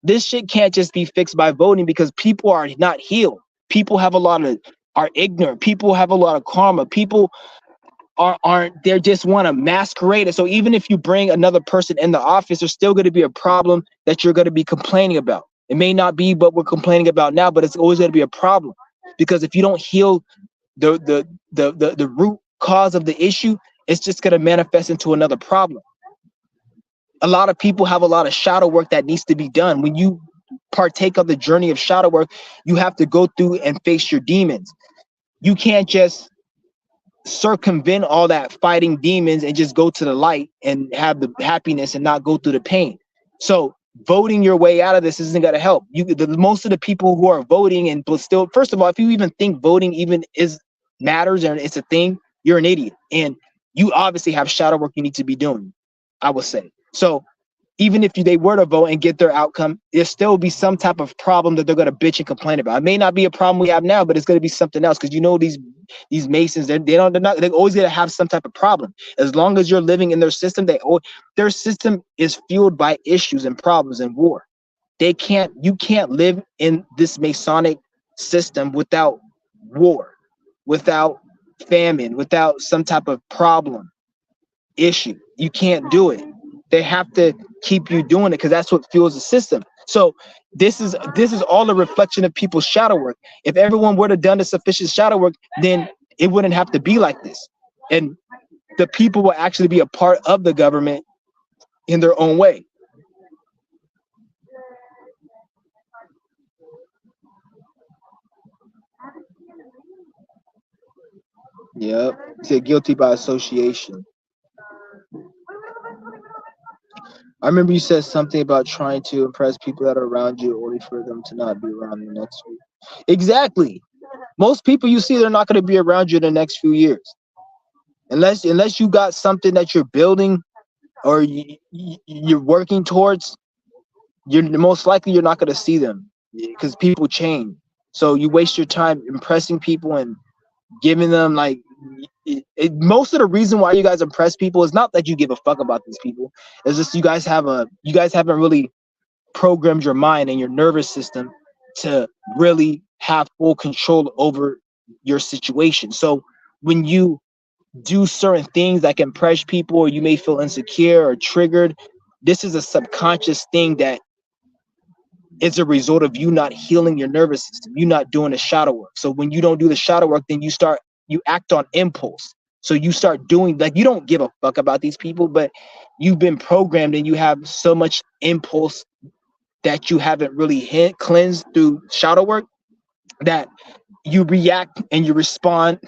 This shit can't just be fixed by voting, because people are not healed. People are ignorant. People have a lot of karma. People they just want to masquerade it. So even if you bring another person in the office, there's still going to be a problem that you're going to be complaining about. It may not be what we're complaining about now, but it's always going to be a problem, because if you don't heal the root cause of the issue, it's just going to manifest into another problem. A lot of people have a lot of shadow work that needs to be done. When you partake of the journey of shadow work, you have to go through and face your demons. You can't just circumvent all that fighting demons and just go to the light and have the happiness and not go through the pain. So voting your way out of this isn't going to help. Most of the people who are voting, and but still, first of all, if you even think voting even matters and it's a thing, you're an idiot. And you obviously have shadow work you need to be doing, I would say. So even if they were to vote and get their outcome, there still be some type of problem that they're going to bitch and complain about. It may not be a problem we have now, but it's going to be something else, because these these Masons, they're always gonna have some type of problem. As long as you're living in their system, their system is fueled by issues and problems and war. You can't live in this Masonic system without war, without famine, without some type of problem, issue. You can't do it. They have to keep you doing it because that's what fuels the system. So this is all a reflection of people's shadow work. If everyone would have done the sufficient shadow work, then it wouldn't have to be like this. And the people will actually be a part of the government in their own way. Yep. Say guilty by association. I remember you said something about trying to impress people that are around you only for them to not be around the next week. Exactly. Most people you see, they're not going to be around you in the next few years. Unless you got something that you're building or you're working towards, you're most likely you're not going to see them because people change. So you waste your time impressing people and giving them like most of the reason why you guys impress people is not that you give a fuck about these people. It's just you guys haven't really programmed your mind and your nervous system to really have full control over your situation. So when you do certain things that can impress people, or you may feel insecure or triggered, this is a subconscious thing that is a result of you not healing your nervous system, you not doing the shadow work. So when you don't do the shadow work, then you act on impulse. So you start doing, like, you don't give a fuck about these people, but you've been programmed and you have so much impulse that you haven't really cleansed through shadow work, that you react and you respond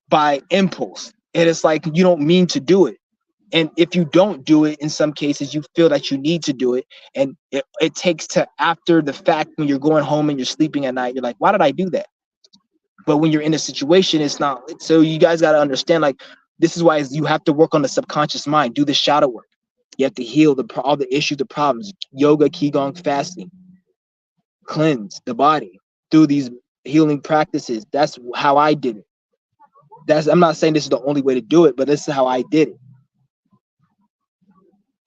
by impulse. And it's like you don't mean to do it. And if you don't do it, in some cases, you feel that you need to do it. And it takes to after the fact, when you're going home and you're sleeping at night, you're like, why did I do that? But when you're in a situation, it's not. So you guys got to understand, like, this is why you have to work on the subconscious mind, do the shadow work. You have to heal all the issues, the problems, yoga, qigong, fasting, cleanse the body through these healing practices. That's how I did it. I'm not saying this is the only way to do it, but this is how I did it.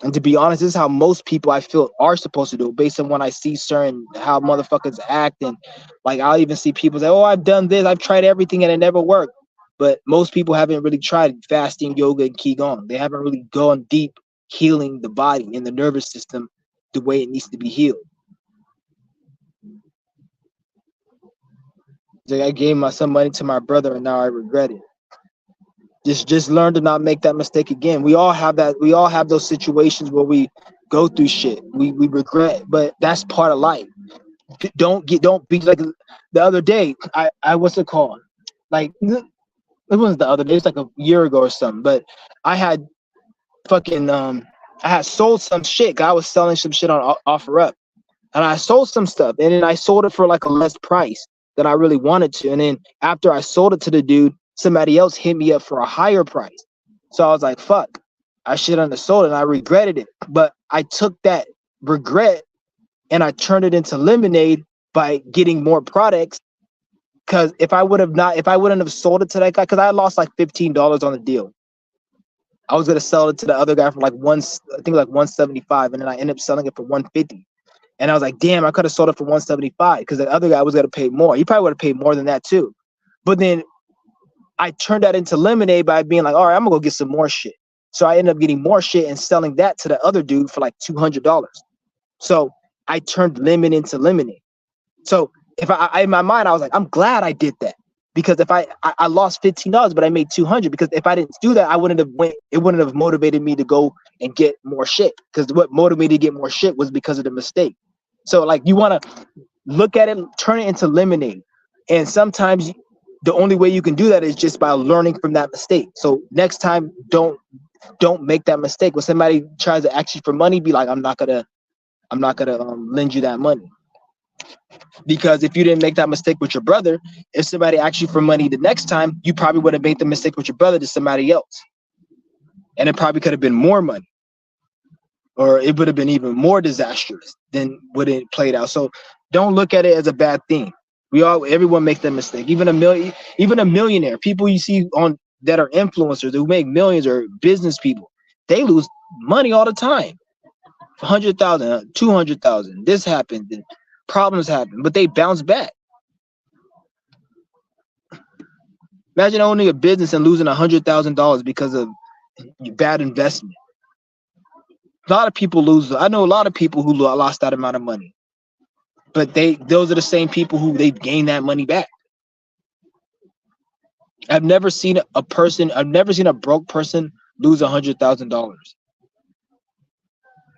And to be honest, this is how most people I feel are supposed to do it, based on when I see certain how motherfuckers act. And like, I'll even see people say, oh, I've done this, I've tried everything and it never worked. But most people haven't really tried fasting, yoga, and qigong. They haven't really gone deep healing the body and the nervous system the way it needs to be healed. Like, I gave some money to my brother and now I regret it. Just learn to not make that mistake again. We all have that. We all have those situations where we go through shit. We regret, but that's part of life. Don't be like the other day. I what's it called? Like, it wasn't the other day. It's like a year ago or something. But I had fucking I had sold some shit. I was selling some shit on OfferUp, and I sold some stuff, and then I sold it for like a less price than I really wanted to. And then after I sold it to the dude, somebody else hit me up for a higher price. So I was like, fuck, I shouldn't have sold it. And I regretted it. But I took that regret and I turned it into lemonade by getting more products. Because if I wouldn't have sold it to that guy, because I lost like $15 on the deal. I was gonna sell it to the other guy for like I think like 175, and then I ended up selling it for 150. And I was like, damn, I could have sold it for 175 because the other guy was gonna pay more. He probably would have paid more than that too. But then I turned that into lemonade by being like, all right, I'm gonna go get some more shit. So I ended up getting more shit and selling that to the other dude for like $200. So I turned lemon into lemonade. So if I in my mind, I was like, I'm glad I did that, because if I lost $15, but I made 200, because if I didn't do that, it wouldn't have motivated me to go and get more shit, because what motivated me to get more shit was because of the mistake. So like, you want to look at it, turn it into lemonade. And sometimes the only way you can do that is just by learning from that mistake. So next time, don't make that mistake. When somebody tries to ask you for money, be like, I'm not gonna lend you that money. Because if you didn't make that mistake with your brother, if somebody asked you for money the next time, you probably would have made the mistake with your brother to somebody else. And it probably could have been more money, or it would have been even more disastrous than what it played out. So don't look at it as a bad thing. Everyone makes that mistake. Even a millionaire, people you see on that are influencers who make millions or business people, they lose money all the time. 100,000, 200,000. This happened, and problems happen, but they bounce back. Imagine owning a business and losing $100,000 because of bad investment. A lot of people lose. I know a lot of people who lost that amount of money, but those are the same people who they've gained that money back. I've never seen a broke person lose $100,000.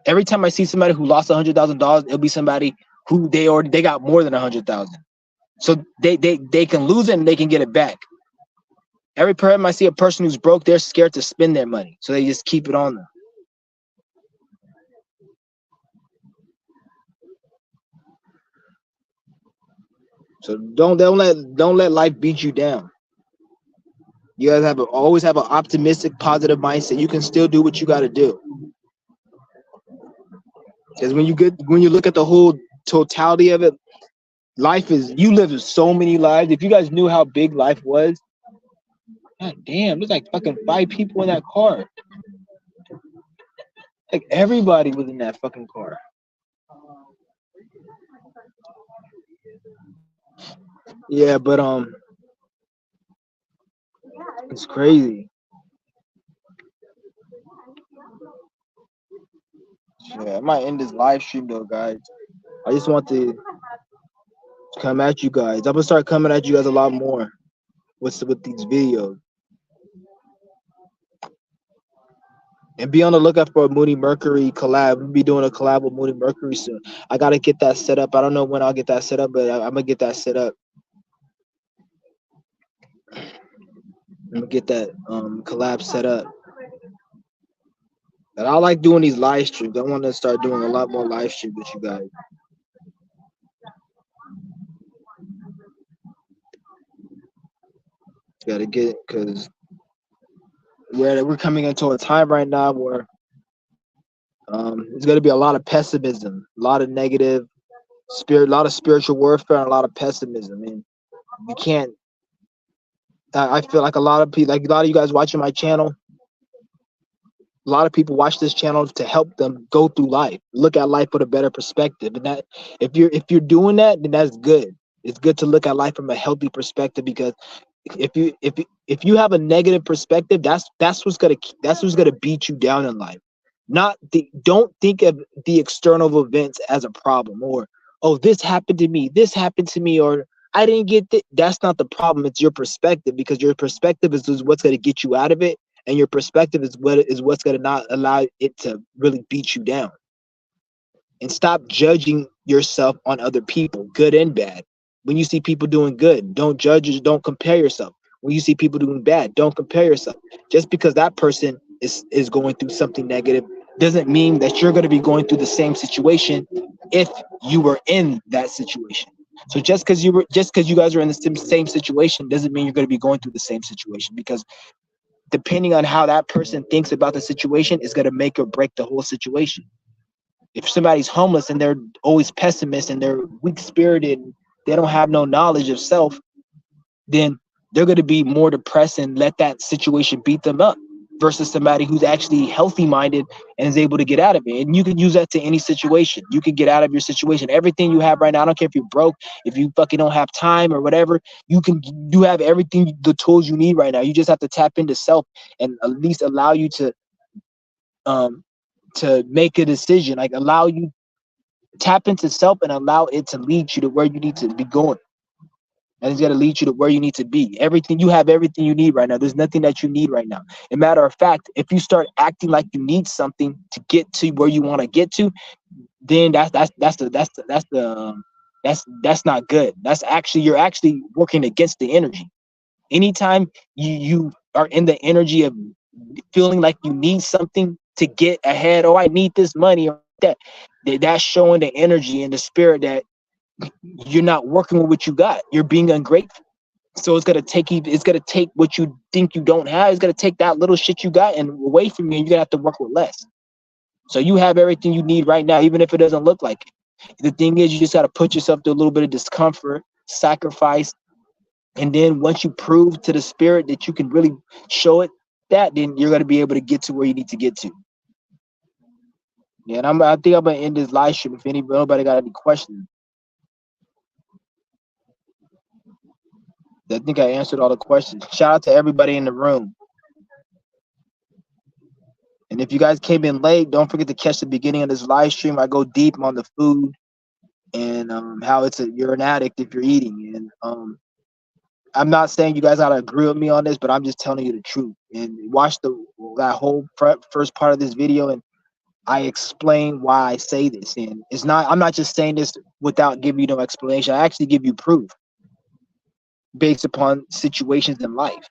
Every time I see somebody who lost $100,000, it'll be somebody who they got more than 100,000. So they can lose it and they can get it back. Every time I see a person who's broke, they're scared to spend their money, so they just keep it on them. So don't let life beat you down. You guys always have an optimistic, positive mindset. You can still do what you got to do. Because when you look at the whole totality of it, you live so many lives. If you guys knew how big life was, god damn, there's like fucking 5 people in that car. Like everybody was in that fucking car. Yeah, but it's crazy. Yeah, I might end this live stream though, guys. I just want to come at you guys. I'm gonna start coming at you guys a lot more with these videos. And be on the lookout for a Moody Mercury collab. We'll be doing a collab with Moody Mercury soon. I gotta get that set up. I don't know when I'll get that set up, but I'm gonna get that set up. I'm gonna get that collab set up. And I like doing these live streams. I want to start doing a lot more live streams with you guys. Gotta get it, because we're coming into a time right now where there's gonna be a lot of pessimism, a lot of negative spirit, a lot of spiritual warfare, and a lot of pessimism. And you can't. I feel like a lot of people, like a lot of you guys watching my channel, a lot of people watch this channel to help them go through life, look at life with a better perspective. And that if you're doing that, then that's good. It's good to look at life from a healthy perspective, because if you have a negative perspective, that's what's gonna beat you down in life. Don't think of the external events as a problem, or oh, this happened to me, or I didn't get that. That's not the problem. It's your perspective, because your perspective is what's gonna get you out of it, and your perspective is what's gonna not allow it to really beat you down. And stop judging yourself on other people, good and bad. When you see people doing good, don't judge, don't compare yourself. When you see people doing bad, don't compare yourself. Just because that person is going through something negative doesn't mean that you're going to be going through the same situation if you were in that situation. So just because you guys are in the same situation doesn't mean you're going to be going through the same situation, because depending on how that person thinks about the situation is going to make or break the whole situation. If somebody's homeless and they're always pessimist and they're weak-spirited, they don't have no knowledge of self, then they're going to be more depressed and let that situation beat them up, versus somebody who's actually healthy-minded and is able to get out of it. And you can use that to any situation. You can get out of your situation. Everything you have right now, I don't care if you're broke, if you fucking don't have time or whatever, you have everything, the tools you need right now. You just have to tap into self and at least allow you to make a decision, like allow you tap into self and allow it to lead you to where you need to be going. And it's going to lead you to where you need to be. You have everything you need right now. There's nothing that you need right now. As a matter of fact, if you start acting like you need something to get to where you want to get to, then that's not good. You're actually working against the energy. Anytime you are in the energy of feeling like you need something to get ahead, oh, I need this money, or that's showing the energy and the spirit that you're not working with what you got. You're being ungrateful. So it's gonna take what you think you don't have. It's gonna take that little shit you got and away from you, and you're gonna have to work with less. So you have everything you need right now, even if it doesn't look like it. The thing is, you just gotta put yourself through a little bit of discomfort, sacrifice. And then once you prove to the spirit that you can really show it that, then you're going to be able to get to where you need to get to. Yeah, and I think I'm going to end this live stream. If anybody got any questions, I think I answered all the questions. Shout out to everybody in the room. And if you guys came in late, don't forget to catch the beginning of this live stream. I go deep on the food and how you're an addict if you're eating. And I'm not saying you guys gotta agree with me on this, but I'm just telling you the truth. And watch that whole first part of this video, and I explain why I say this. And I'm not just saying this without giving you no explanation. I actually give you proof based upon situations in life.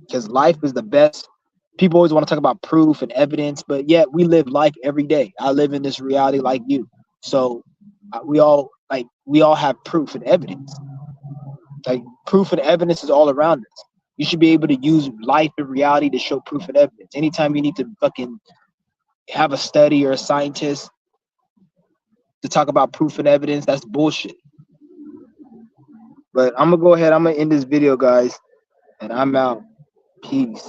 Because life is the best. People always want to talk about proof and evidence, but yet we live life every day. I live in this reality like you. So we all have proof and evidence. Like proof and evidence is all around us. You should be able to use life and reality to show proof and evidence. Anytime you need to fucking have a study or a scientist to talk about proof and evidence, that's bullshit. But I'm gonna go ahead. I'm gonna end this video, guys, and I'm out. Peace.